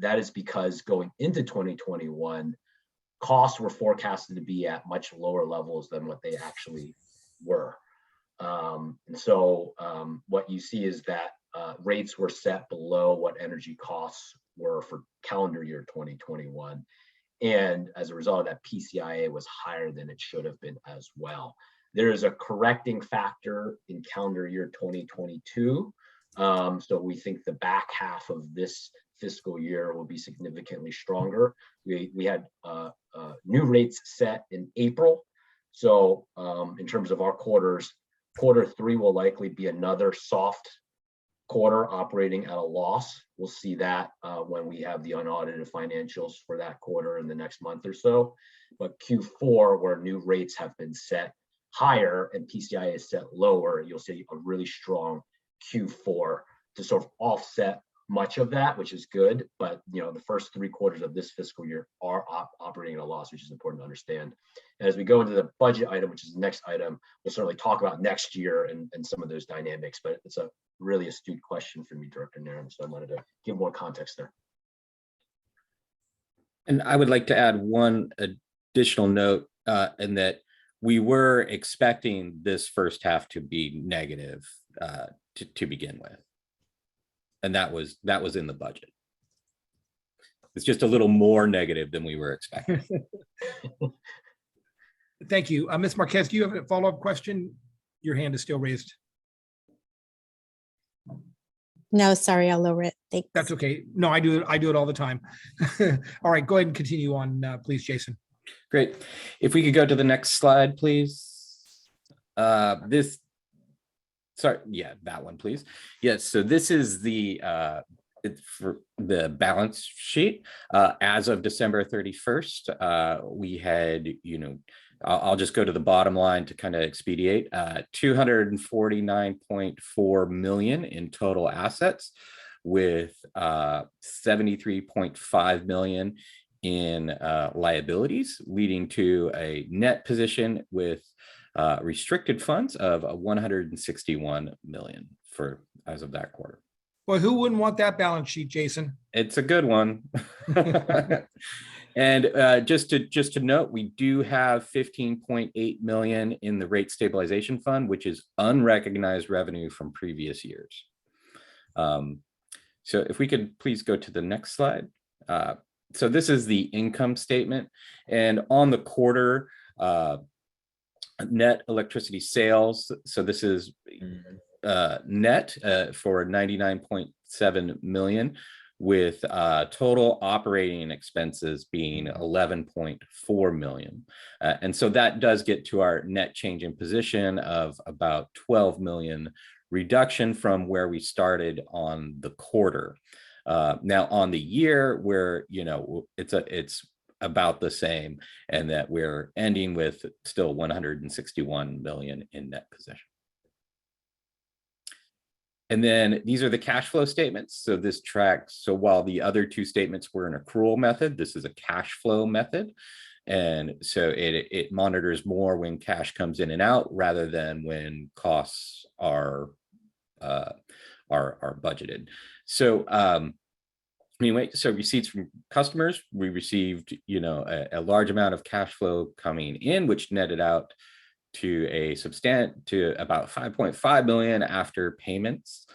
That is because going into 2021, costs were forecasted to be at much lower levels than what they actually were. And so what you see is that rates were set below what energy costs were for calendar year 2021. And as a result of that, PCIA was higher than it should have been as well. There is a correcting factor in calendar year 2022. So we think the back half of this fiscal year will be significantly stronger. We had new rates set in April. So in terms of our quarters, quarter 3 will likely be another soft quarter operating at a loss. We'll see that when we have the unaudited financials for that quarter in the next month or so. But Q4, where new rates have been set higher and PCI is set lower, you'll see a really strong Q4 to sort of offset much of that, which is good. But the first 3 quarters of this fiscal year are operating at a loss, which is important to understand. And as we go into the budget item, which is the next item, we'll certainly talk about next year and some of those dynamics. But it's a really astute question from you, Director Nairn. So I wanted to give more context there. And I would like to add one additional note in that we were expecting this first half to be negative to begin with. And that was in the budget. It's just a little more negative than we were expecting. Thank you. Ms. Marquez, do you have a follow-up question? Your hand is still raised. No, sorry, I'll lower it. Thanks. That's okay. No, I do it all the time. All right, go ahead and continue on, please, Jason. Great. If we could go to the next slide, please. Sorry, yeah, that one, please. Yes, so this is the for the balance sheet. As of December 31st, we had, I'll just go to the bottom line to kind of expedite, 249.4 million in total assets, with 73.5 million in liabilities, leading to a net position with restricted funds of 161 million as of that quarter. Well, who wouldn't want that balance sheet, Jason? It's a good one. And just to note, we do have 15.8 million in the rate stabilization fund, which is unrecognized revenue from previous years. So if we could please go to the next slide. So this is the income statement, and on the quarter, net electricity sales. So this is net for 99.7 million, with total operating expenses being 11.4 million. And so that does get to our net change in position of about 12 million reduction from where we started on the quarter. Now on the year, where it's about the same, and that we're ending with still 161 million in net position. And then these are the cash flow statements. So this tracks, so while the other two statements were an accrual method, this is a cash flow method. And so it monitors more when cash comes in and out rather than when costs are budgeted. So anyway, so receipts from customers, we received, a large amount of cash flow coming in, which netted out to about 5.5 million after payments.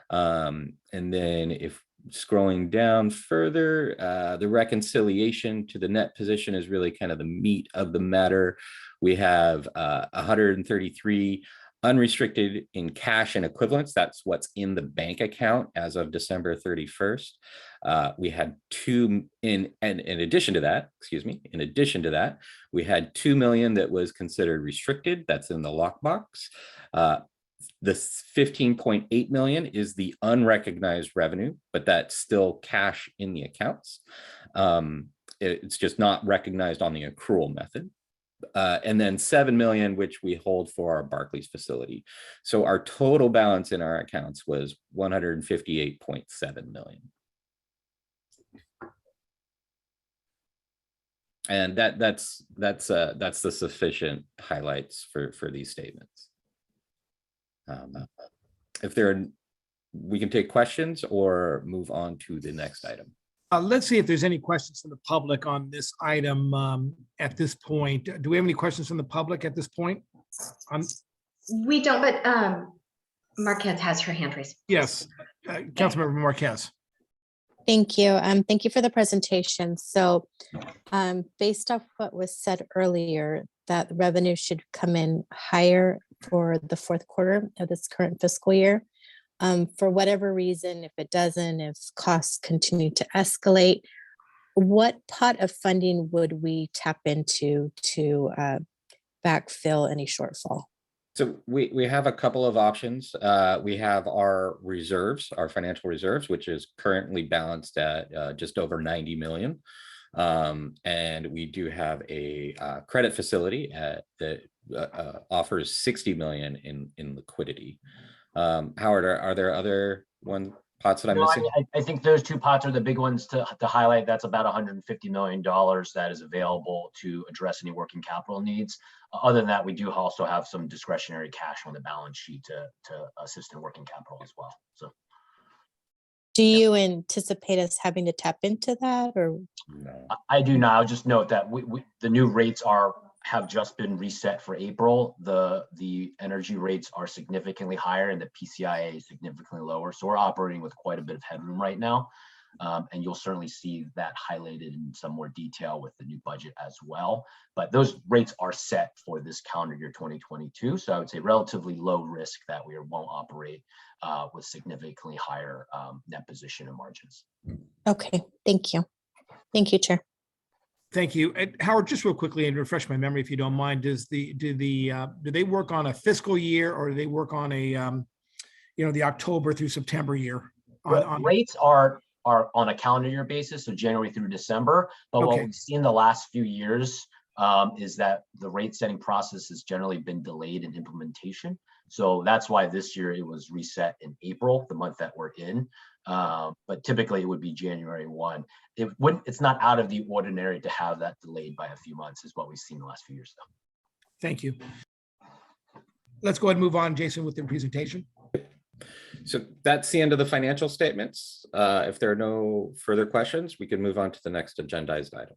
And then if scrolling down further, the reconciliation to the net position is really kind of the meat of the matter. We have 133 Unrestricted in cash and equivalents, that's what's in the bank account as of December 31st. We had in addition to that, we had 2 million that was considered restricted. That's in the lockbox. The 15.8 million is the unrecognized revenue, but that's still cash in the accounts. It's just not recognized on the accrual method. And then 7 million, which we hold for our Barclays facility. So our total balance in our accounts was 158.7 million. And that's the sufficient highlights for these statements. If we can take questions or move on to the next item. Let's see if there's any questions from the public on this item at this point. Do we have any questions from the public at this point? We don't, but Marquez has her hand raised. Yes, Councilmember Marquez. Thank you. Thank you for the presentation. So based off what was said earlier, that revenue should come in higher for the fourth quarter of this current fiscal year. For whatever reason, if it doesn't, if costs continue to escalate, what pot of funding would we tap into to backfill any shortfall? So we have a couple of options. We have our reserves, our financial reserves, which is currently balanced at just over 90 million. And we do have a credit facility that offers 60 million in liquidity. Howard, are there other pots that I'm missing? I think those two pots are the big ones to highlight. That's about $150 million that is available to address any working capital needs. Other than that, we do also have some discretionary cash on the balance sheet to assist in working capital as well. So, do you anticipate us having to tap into that, or? No. I do not. I'll just note that the new rates have just been reset for April. The energy rates are significantly higher and the PCIA is significantly lower. So we're operating with quite a bit of headroom right now. And you'll certainly see that highlighted in some more detail with the new budget as well. But those rates are set for this calendar year 2022. So I would say relatively low risk that we won't operate with significantly higher net position and margins. Okay, thank you. Thank you, Chair. Thank you. And Howard, just real quickly and refresh my memory, if you don't mind, do they work on a fiscal year, or do they work on a the October through September year? Rates are on a calendar year basis, so January through December. But what we've seen the last few years is that the rate setting process has generally been delayed in implementation. So that's why this year it was reset in April, the month that we're in. But typically it would be January 1. It's not out of the ordinary to have that delayed by a few months, is what we've seen the last few years, though. Thank you. Let's go ahead and move on, Jason, with the presentation. So that's the end of the financial statements. If there are no further questions, we can move on to the next agendized item.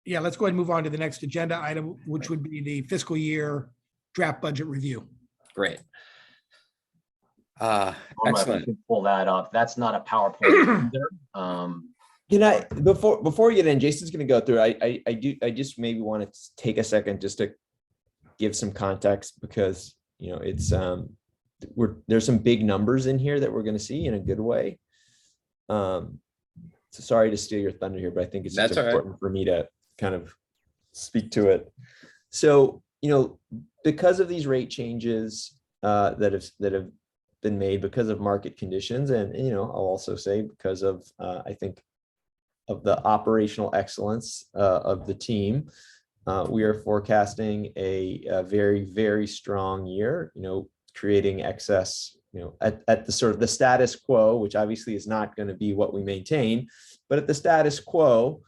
Yeah, let's go ahead and move on to the next agenda item, which would be the fiscal year draft budget review. Great. Excellent. Excellent. Pull that up. That's not a PowerPoint either. Can I, before we get in, Jason's going to go through. I just maybe want to take a second just to give some context, because it's there's some big numbers in here that we're going to see in a good way. So sorry to steal your thunder here, but I think it's just important for me to kind of speak to it. So because of these rate changes that have been made because of market conditions, and I'll also say because of I think of the operational excellence of the team, we are forecasting a very, very strong year, creating excess, at the sort of the status quo, which obviously is not going to be what we maintain, but at the status quo,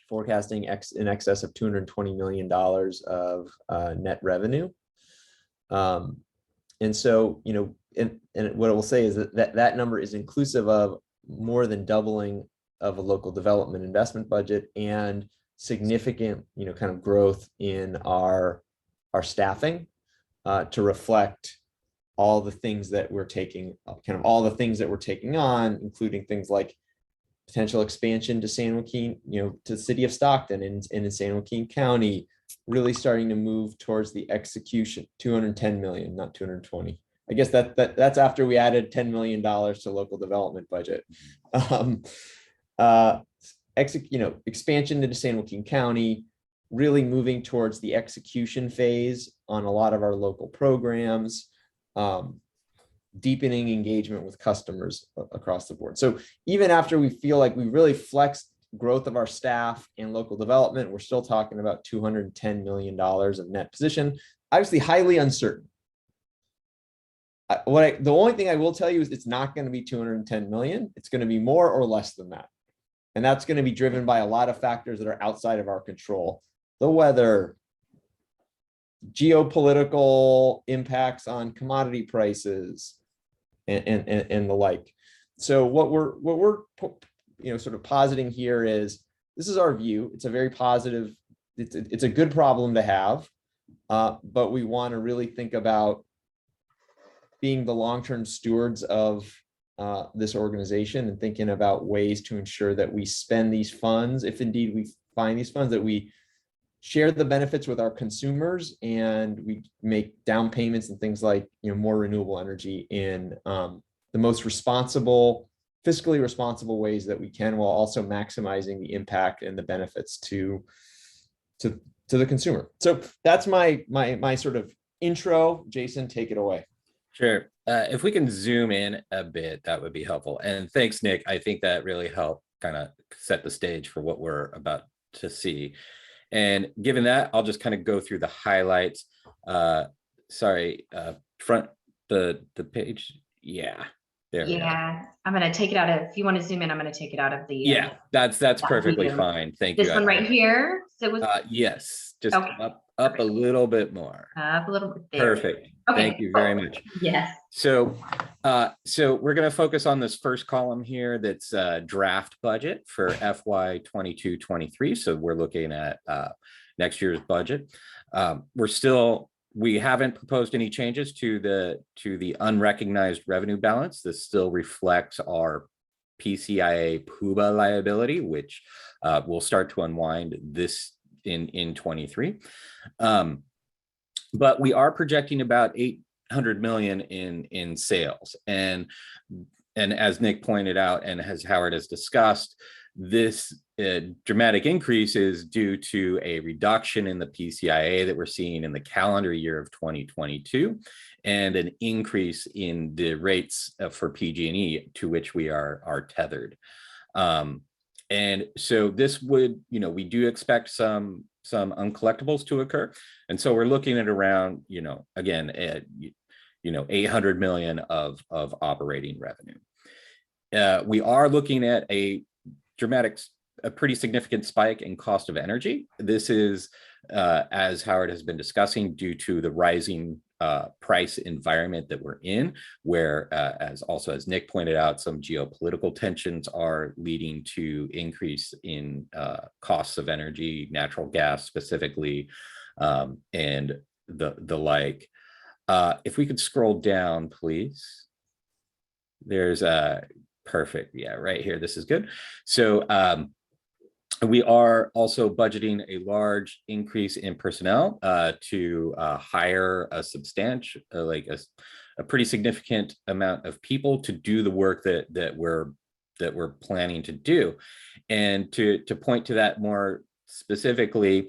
forecasting in excess of $220 million of net revenue. And so, and what I will say is that number is inclusive of more than doubling of a local development investment budget and significant, kind of growth in our staffing to reflect all the things that we're taking, all the things that we're taking on, including things like potential expansion to San Joaquin, to the city of Stockton and in San Joaquin County, really starting to move towards the execution, 210 million, not 220. I guess that's after we added $10 million to local development budget. Expansion into San Joaquin County, really moving towards the execution phase on a lot of our local programs, deepening engagement with customers across the board. So even after we feel like we really flexed growth of our staff and local development, we're still talking about $210 million of net position, obviously highly uncertain. The only thing I will tell you is it's not going to be 210 million. It's going to be more or less than that. And that's going to be driven by a lot of factors that are outside of our control. The weather, geopolitical impacts on commodity prices, and the like. So what we're sort of positing here is, this is our view. It's a very positive, it's a good problem to have, but we want to really think about being the long-term stewards of this organization and thinking about ways to ensure that we spend these funds, if indeed we find these funds, that we share the benefits with our consumers and we make down payments and things like more renewable energy in the most responsible, fiscally responsible ways that we can, while also maximizing the impact and the benefits to the consumer. So that's my sort of intro. Jason, take it away. Sure. If we can zoom in a bit, that would be helpful. And thanks, Nick. I think that really helped kind of set the stage for what we're about to see. And given that, I'll just kind of go through the highlights. Front the page. Yeah. There we go. Yeah, I'm going to take it out of, if you want to zoom in, I'm going to take it out of the. Yeah, that's perfectly fine. Thank you. This one right here. So it was. Yes, just Okay. up a little bit more. Up a little bit there. Perfect. Okay, Thank you very much. Yes. So we're going to focus on this first column here. That's draft budget for FY22-23. So we're looking at next year's budget. We haven't proposed any changes to the unrecognized revenue balance. This still reflects our PCIA PUBA liability, which will start to unwind this in 23. But we are projecting about 800 million in sales. And as Nick pointed out, and as Howard has discussed, this dramatic increase is due to a reduction in the PCIA that we're seeing in the calendar year of 2022, and an increase in the rates for PG&E to which we are tethered. And so this would, we do expect some uncollectibles to occur. And so we're looking at around, again, 800 million of operating revenue. We are looking at a pretty significant spike in cost of energy. This is, as Howard has been discussing, due to the rising price environment that we're in, where, as Nick pointed out, some geopolitical tensions are leading to increase in costs of energy, natural gas specifically, and the like. If we could scroll down, please. There's a perfect. Yeah, right here. This is good. So we are also budgeting a large increase in personnel to hire a substantial, a pretty significant amount of people to do the work that we're planning to do. And to point to that more specifically,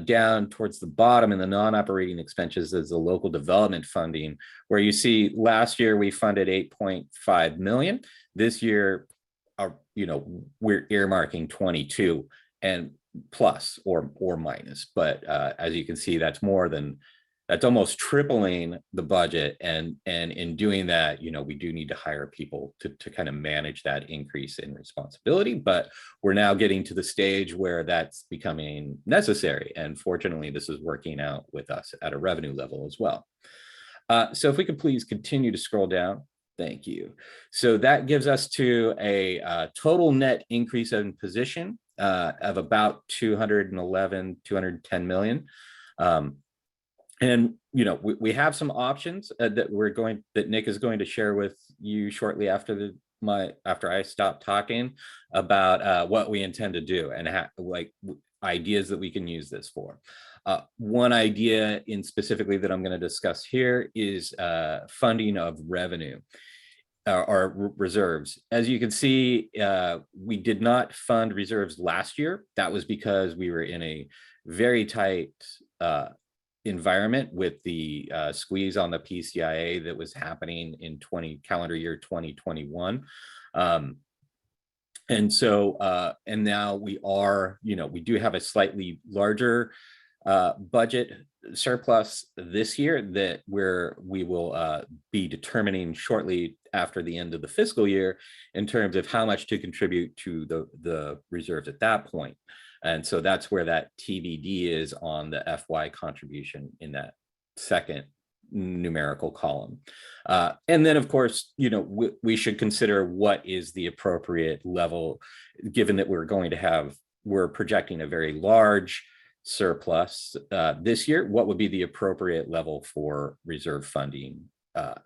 down towards the bottom in the non-operating expenses is the local development funding, where you see last year we funded 8.5 million. This year, we're earmarking 22 and plus or minus. But as you can see, that's almost tripling the budget. And in doing that, we do need to hire people to kind of manage that increase in responsibility. But we're now getting to the stage where that's becoming necessary. And fortunately, this is working out with us at a revenue level as well. So if we could please continue to scroll down. Thank you. So that gives us to a total net increase in position of about 210 million. And we have some options that Nick is going to share with you shortly after after I stop talking about what we intend to do and ideas that we can use this for. One idea in specifically that I'm going to discuss here is funding of revenue or reserves. As you can see, we did not fund reserves last year. That was because we were in a very tight environment with the squeeze on the PCIA that was happening in calendar year 2021. And so, and now we are, we do have a slightly larger budget surplus this year that we will be determining shortly after the end of the fiscal year in terms of how much to contribute to the reserves at that point. And so that's where that TBD is on the FY contribution in that second numerical column. And then of course, we should consider what is the appropriate level, given that we're projecting a very large surplus this year. What would be the appropriate level for reserve funding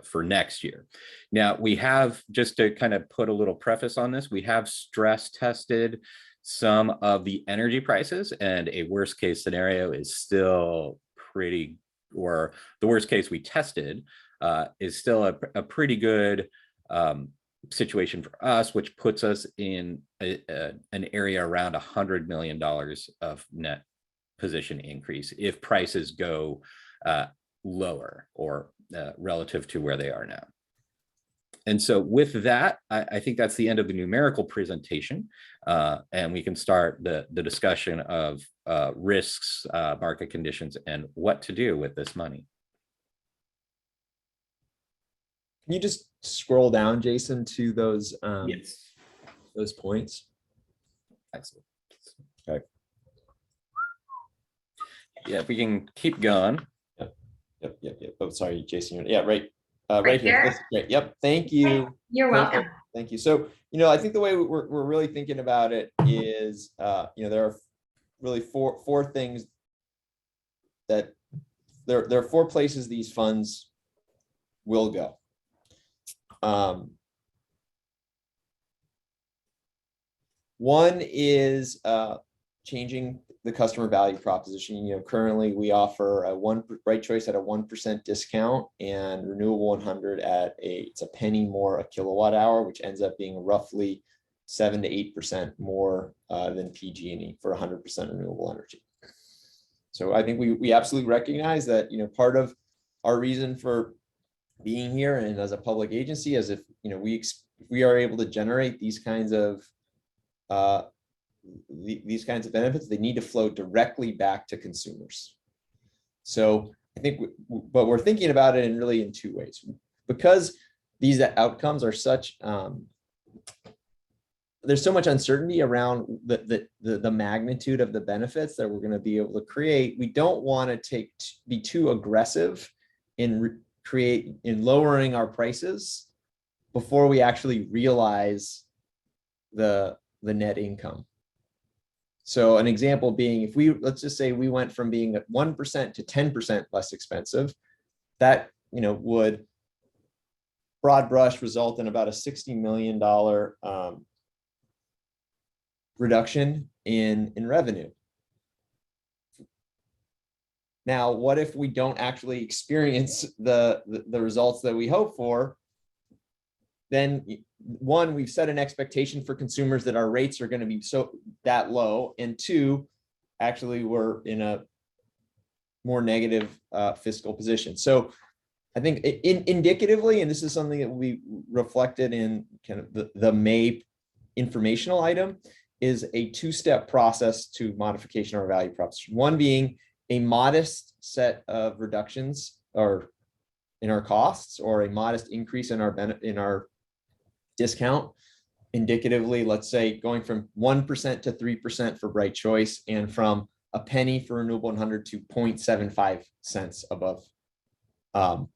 for next year? Now, we have, just to kind of put a little preface on this, we have stress tested some of the energy prices, and a worst case scenario is still the worst case we tested is still a pretty good situation for us, which puts us in an area around $100 million of net position increase if prices go lower or relative to where they are now. And so with that, I think that's the end of the numerical presentation, and we can start the discussion of risks, market conditions, and what to do with this money. Can you just scroll down, Jason, to those Yes. those points? Excellent. Okay. Yeah, if we can keep going. Yep. Oh, sorry, Jason. Yeah, right. Right Right here. there? This is great. Yep. Thank you. You're welcome. Thank you. So, I think the way we're really thinking about it is, there are really four things that there are 4 places these funds will go. One is changing the customer value proposition. Currently we offer Bright Choice at a 1% discount and Renewable 100 at it's a penny more a kilowatt hour, which ends up being roughly 7 to 8% more than PG&E for 100% renewable energy. So I think we absolutely recognize that, part of our reason for being here and as a public agency, as if, we are able to generate these kinds of benefits, they need to flow directly back to consumers. So I think, but we're thinking about it in 2 ways, because these outcomes are such, there's so much uncertainty around the magnitude of the benefits that we're going to be able to create. We don't want to be too aggressive in lowering our prices before we actually realize the net income. So an example being, let's just say we went from being at 1% to 10% less expensive, that, would broad brush result in about a $60 million reduction in revenue. Now, what if we don't actually experience the results that we hope for? Then one, we've set an expectation for consumers that our rates are going to be that low, and 2, actually we're in a more negative fiscal position. So I think indicatively, and this is something that we reflected in kind of the May informational item, is a 2-step process to modification of our value proposition. One being a modest set of reductions or in our costs, or a modest increase in our discount. Indicatively, let's say going from 1% to 3% for Bright Choice, and from a penny for Renewable 100 to 0.75 cents above. To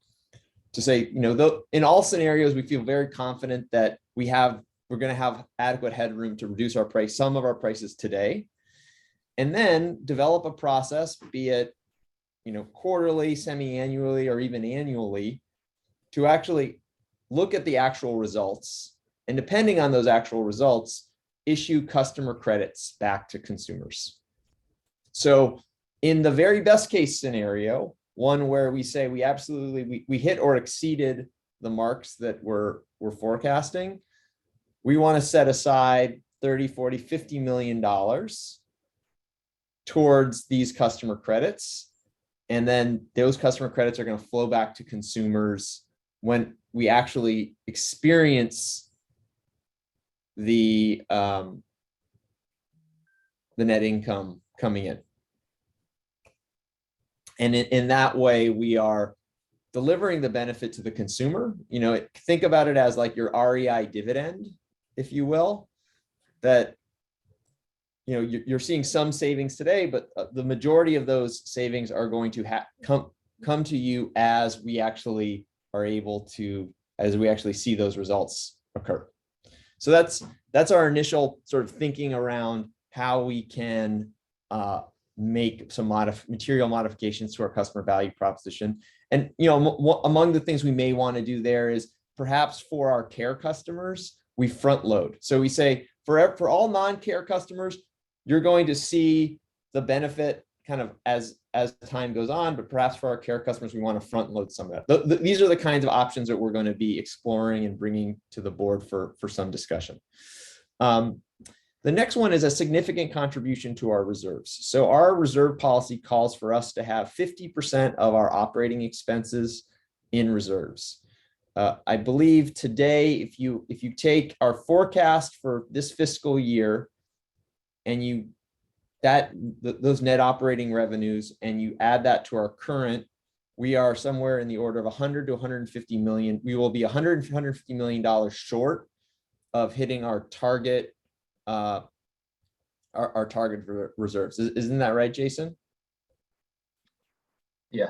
say, in all scenarios, we feel very confident that we're going to have adequate headroom to reduce some of our prices today, and then develop a process, be it, quarterly, semi-annually, or even annually, to actually look at the actual results and depending on those actual results, issue customer credits back to consumers. So in the very best case scenario, one where we say we absolutely, we hit or exceeded the marks that we're forecasting, we want to set aside 30, 40, $50 million towards these customer credits. And then those customer credits are going to flow back to consumers when we actually experience the net income coming in. And in that way, we are delivering the benefit to the consumer. You know, think about it as like your REI dividend, if you will, that, you know, you're seeing some savings today, but the majority of those savings are going to come to you as we actually are able to, as we actually see those results occur. So that's our initial sort of thinking around how we can make some material modifications to our customer value proposition. And, you know, among the things we may want to do there is perhaps for our care customers, we front load. So we say for all non-care customers, you're going to see the benefit kind of as time goes on, but perhaps for our care customers, we want to front load some of that. These are the kinds of options that we're going to be exploring and bringing to the board for some discussion. The next one is a significant contribution to our reserves. So our reserve policy calls for us to have 50% of our operating expenses in reserves. I believe today, if you take our forecast for this fiscal year and those net operating revenues and you add that to our current, we are somewhere in the order of 100 to 150 million. We will be $150 million short of hitting our target. Our target for reserves. Isn't that right, Jason? Yeah,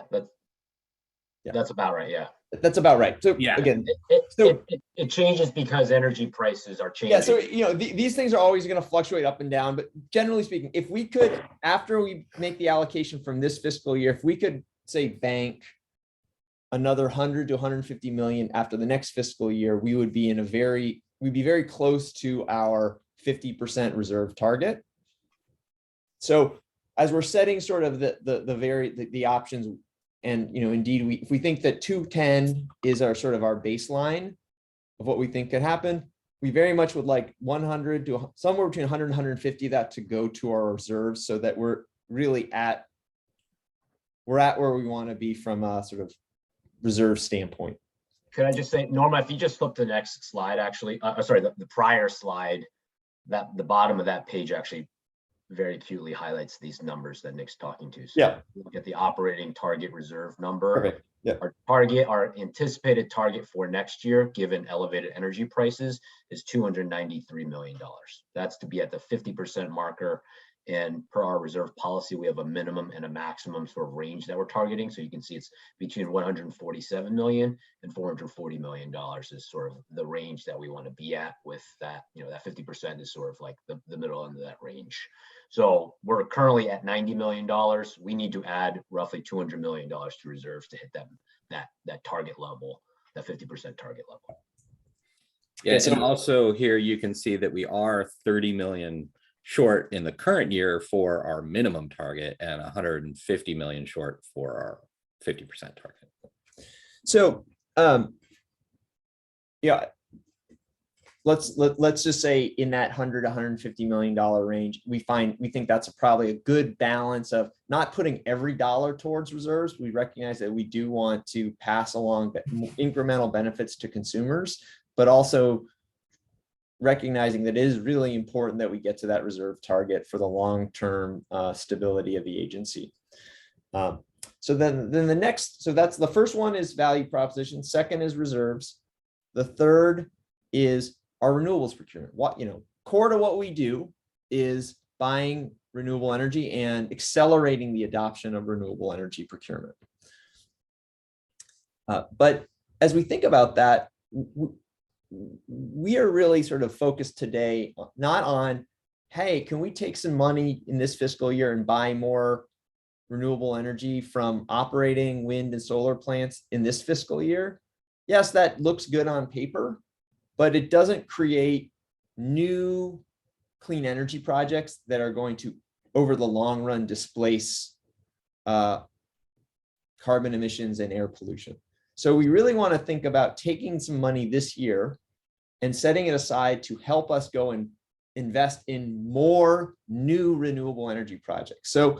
that's about right. Yeah, that's about right. So yeah, again, it changes because energy prices are changing. Yeah, so you know these things are always going to fluctuate up and down, but generally speaking, if we could, after we make the allocation from this fiscal year, if we could say bank another 100 to 150 million after the next fiscal year, we would be we'd be very close to our 50% reserve target. So as we're setting sort of the options, and you know, indeed, if we think that 210 is our sort of our baseline of what we think could happen, we very much would like 100 to somewhere between 100 and 150 that to go to our reserves, so that we're really at where we want to be from a sort of reserve standpoint. Could I just say, Norma, if you just flip the next slide, actually, sorry, the prior slide, that the bottom of that page actually very acutely highlights these numbers that Nick's talking to. So yeah, look at the operating target reserve number. Perfect. Yeah. Our anticipated target for next year, given elevated energy prices, is $293 million. That's to be at the 50% marker. And per our reserve policy, we have a minimum and a maximum sort of range that we're targeting. So you can see it's between 147 million and $440 million is sort of the range that we want to be at with that. You know, that 50% is sort of like the middle end of that range. So we're currently at $90 million. We need to add roughly $200 million to reserves to hit that target level, that 50% target level. Yeah, and also here you can see that we are 30 million short in the current year for our minimum target and 150 million short for our 50% target. So yeah, let's just say in that $100 to $150 million range, we think that's probably a good balance of not putting every dollar towards reserves. We recognize that we do want to pass along incremental benefits to consumers, but also recognizing that it is really important that we get to that reserve target for the long-term stability of the agency. So then the next, so that's the first one is value proposition. Second is reserves. The third is our renewables procurement. What, you know, core to what we do is buying renewable energy and accelerating the adoption of renewable energy procurement. But as we think about that, we are really sort of focused today, not on, hey, can we take some money in this fiscal year and buy more renewable energy from operating wind and solar plants in this fiscal year? Yes, that looks good on paper, but it doesn't create new clean energy projects that are going to, over the long run, displace carbon emissions and air pollution. So we really want to think about taking some money this year and setting it aside to help us go and invest in more new renewable energy projects. So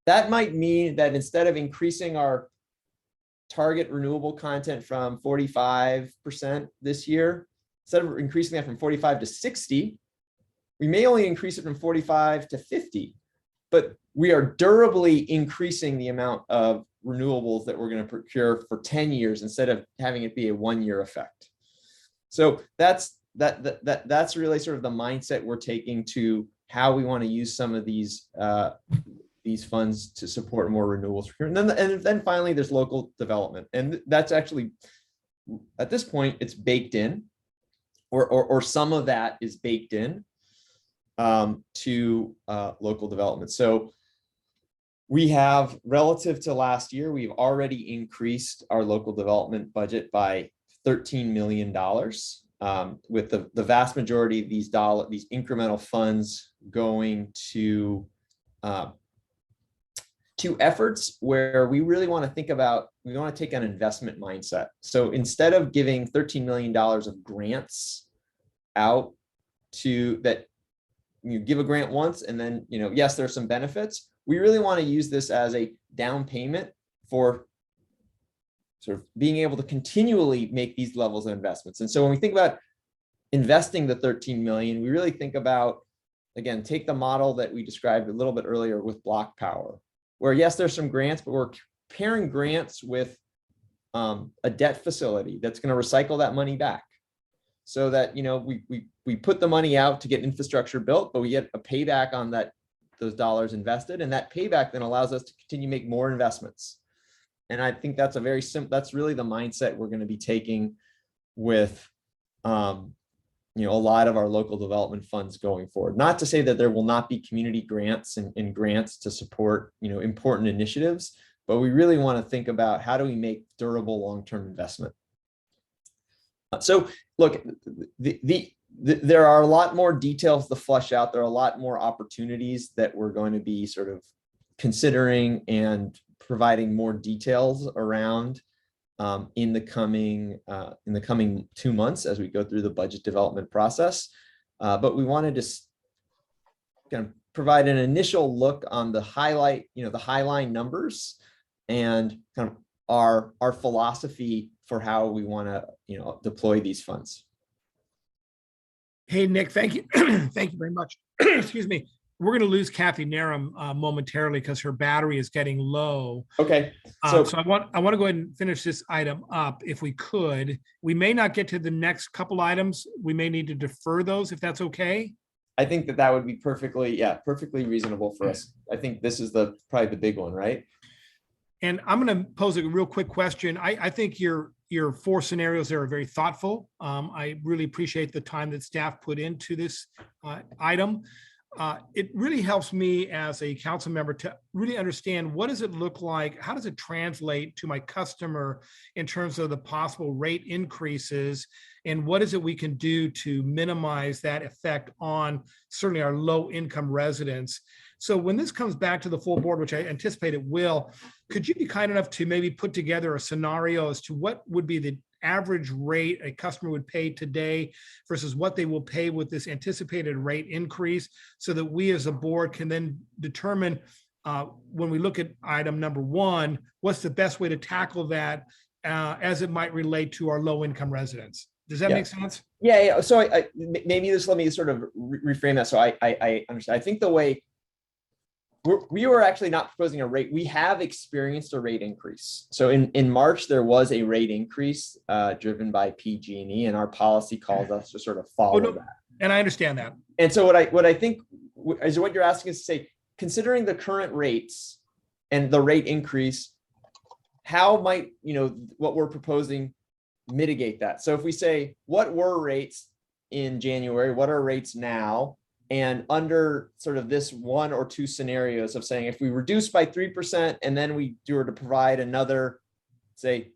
that might mean that instead of increasing our target renewable content from 45% this year, instead of increasing that from 45 to 60, we may only increase it from 45 to 50, but we are durably increasing the amount of renewables that we're going to procure for 10 years instead of having it be a 1-year effect. So that's really sort of the mindset we're taking to how we want to use some of these funds to support more renewables. And then finally, there's local development, and that's actually, at this point, it's baked in, or some of that is baked in to local development. So we have, relative to last year, we've already increased our local development budget by $13 million, with the vast majority of these incremental funds going to efforts where we really want to think about, we want to take an investment mindset. So instead of giving $13 million of grants out to that, you give a grant once and then, yes, there's some benefits. We really want to use this as a down payment for sort of being able to continually make these levels of investments. And so when we think about investing the 13 million, we really think about, again, take the model that we described a little bit earlier with block power, where yes, there's some grants, but we're pairing grants with a debt facility that's going to recycle that money back, so that we put the money out to get infrastructure built, but we get a payback on those dollars invested, and that payback then allows us to continue to make more investments. And I think that's that's really the mindset we're going to be taking with a lot of our local development funds going forward. Not to say that there will not be community grants and grants to support important initiatives, but we really want to think about how do we make durable long-term investment. So look, there are a lot more details to flush out. There are a lot more opportunities that we're going to be sort of considering and providing more details around in the coming 2 months as we go through the budget development process. But we wanted to kind of provide an initial look on the highline numbers and kind of our philosophy for how we want to deploy these funds. Hey, Nick, thank you. Thank you very much. Excuse me. We're going to lose Kathy Narum momentarily because her battery is getting low. Okay. So I want to go ahead and finish this item up if we could. We may not get to the next couple items. We may need to defer those if that's okay. I think that would be perfectly reasonable for us. I think this is probably the big one, right? And I'm going to pose a real quick question. I think your 4 scenarios there are very thoughtful. I really appreciate the time that staff put into this item. It really helps me as a council member to really understand, what does it look like? How does it translate to my customer in terms of the possible rate increases? And what is it we can do to minimize that effect on certainly our low income residents? So when this comes back to the full board, which I anticipate it will, could you be kind enough to maybe put together a scenario as to what would be the average rate a customer would pay today versus what they will pay with this anticipated rate increase, so that we as a board can then determine when we look at item number 1, what's the best way to tackle that as it might relate to our low income residents? Does that make sense? Yeah. So maybe just let me sort of reframe that so I understand. I think the way we were actually not proposing a rate. We have experienced a rate increase. So in March, there was a rate increase driven by PG&E, and our policy calls us to sort of follow that. And I understand that. And so what I think is, what you're asking is to say, considering the current rates and the rate increase, how might what we're proposing mitigate that? So if we say, what were rates in January? What are rates now? And under sort of this 1 or 2 scenarios of saying, if we reduce by 3% and then we were to provide another, say,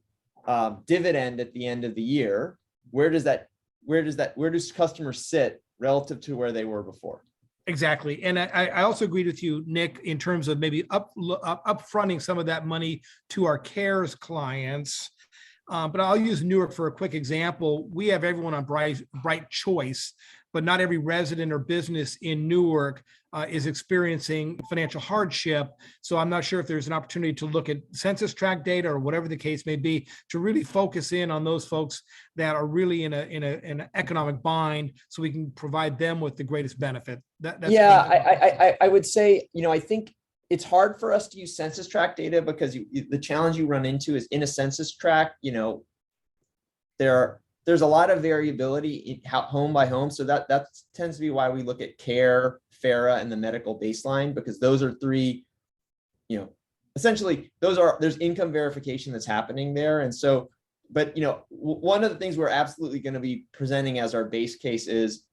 dividend at the end of the year, where does that where does customers sit relative to where they were before? Exactly. And I also agreed with you, Nick, in terms of maybe upfronting some of that money to our CARES clients. But I'll use Newark for a quick example. We have everyone on Bright Choice, but not every resident or business in Newark is experiencing financial hardship. So I'm not sure if there's an opportunity to look at census tract data or whatever the case may be, to really focus in on those folks that are really in an economic bind, so we can provide them with the greatest benefit. I would say, I think it's hard for us to use census tract data because the challenge you run into is in a census tract, there's a lot of variability home by home. So that tends to be why we look at CARE, FARA, and the medical baseline, because those are three, essentially there's income verification that's happening there. And so, but one of the things we're absolutely going to be presenting as our base case is,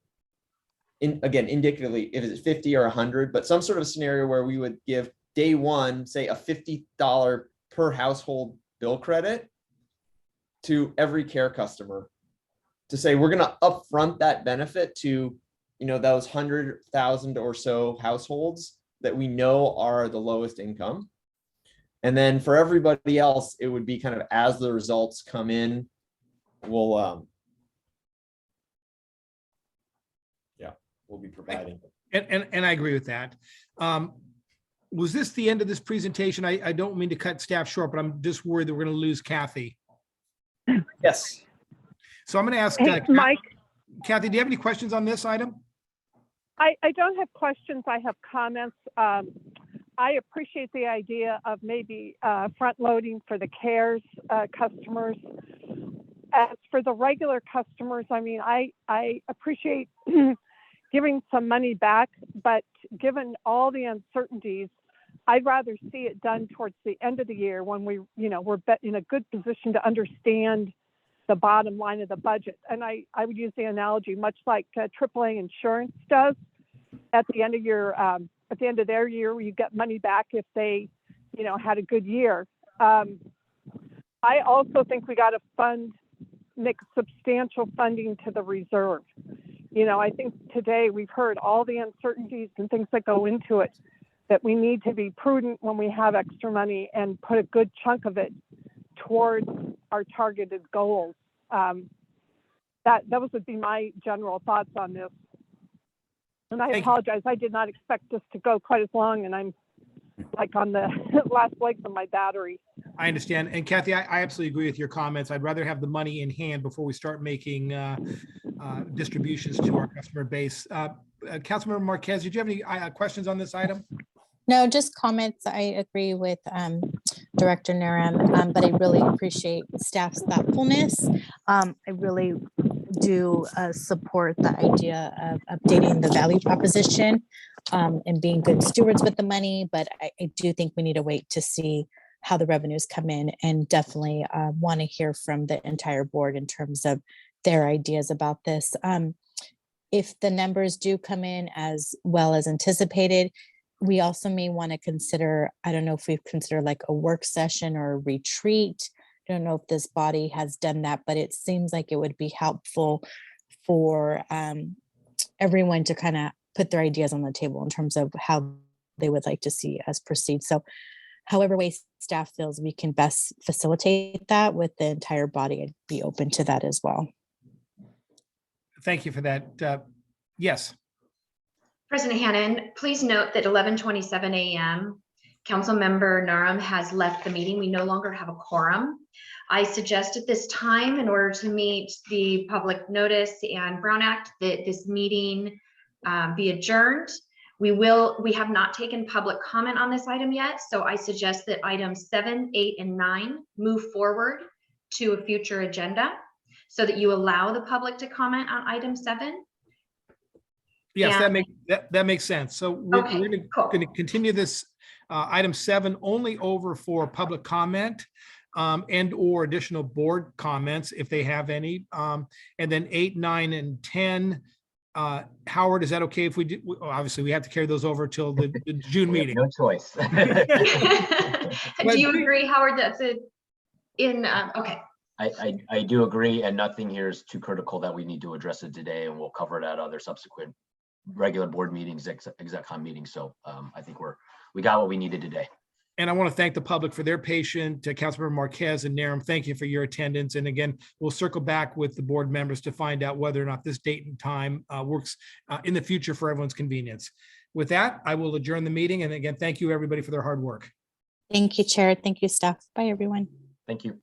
again, indicatively, if it's 50 or 100, but some sort of scenario where we would give day one, say a $50 per household bill credit to every CARE customer, to say we're going to upfront that benefit to those 100,000 or so households that we know are the lowest income. And then for everybody else, it would be kind of as the results come in, we'll be providing. And I agree with that. Was this the end of this presentation? I don't mean to cut staff short, but I'm just worried that we're going to lose Kathy. Yes. So I'm going to ask Hey, Mike. Kathy, do you have any questions on this item? I don't have questions. I have comments. I appreciate the idea of maybe front loading for the CARES customers. As for the regular customers, I mean, I appreciate giving some money back, but given all the uncertainties, I'd rather see it done towards the end of the year when we're in a good position to understand the bottom line of the budget. And I would use the analogy much like AAA insurance does. At the end of their year, you get money back if they, had a good year. I also think we got to make substantial funding to the reserve. I think today we've heard all the uncertainties and things that go into it, that we need to be prudent when we have extra money and put a good chunk of it towards our targeted goals. That would be my general thoughts on this. And I apologize, I did not expect this to go quite as long, and I'm like on the last legs of my battery. I understand. And Kathy, I absolutely agree with your comments. I'd rather have the money in hand before we start making distributions to our customer base. Councilmember Marquez, did you have any questions on this item? No, just comments. I agree with Director Naram, but I really appreciate staff's thoughtfulness. I really do support the idea of updating the value proposition and being good stewards with the money, but I do think we need to wait to see how the revenues come in, and definitely want to hear from the entire board in terms of their ideas about this. If the numbers do come in as well as anticipated, we also may want to consider, I don't know if we've considered like a work session or a retreat. I don't know if this body has done that, but it seems like it would be helpful for everyone to kind of put their ideas on the table in terms of how they would like to see us proceed. So however way staff feels we can best facilitate that with the entire body, I'd be open to that as well. Thank you for that. Yes. President Hannon, please note that 11:27 a.m. Councilmember Naram has left the meeting. We no longer have a quorum. I suggest at this time, in order to meet the public notice and Brown Act, that this meeting be adjourned. We have not taken public comment on this item yet, so I suggest that items 7, 8, and 9 move forward to a future agenda so that you allow the public to comment on item 7. Yes, Yeah. that makes sense. So we're Okay, going cool. to continue this item 7 only over for public comment and or additional board comments if they have any. And then 8, 9, and 10. Howard, is that okay if we do? Obviously, we have to carry those over till the June We have meeting. no choice. Do you agree, Howard, that's okay. I do agree, and nothing here is too critical that we need to address it today, and we'll cover it at other subsequent regular board meetings, exec meetings. So I think we got what we needed today. And I want to thank the public for their patience. To Councilmember Marquez and Narum, thank you for your attendance. And again, we'll circle back with the board members to find out whether or not this date and time works in the future for everyone's convenience. With that, I will adjourn the meeting. And again, thank you everybody for their hard work. Thank you, Chair. Thank you, staff. Bye, everyone. Thank you.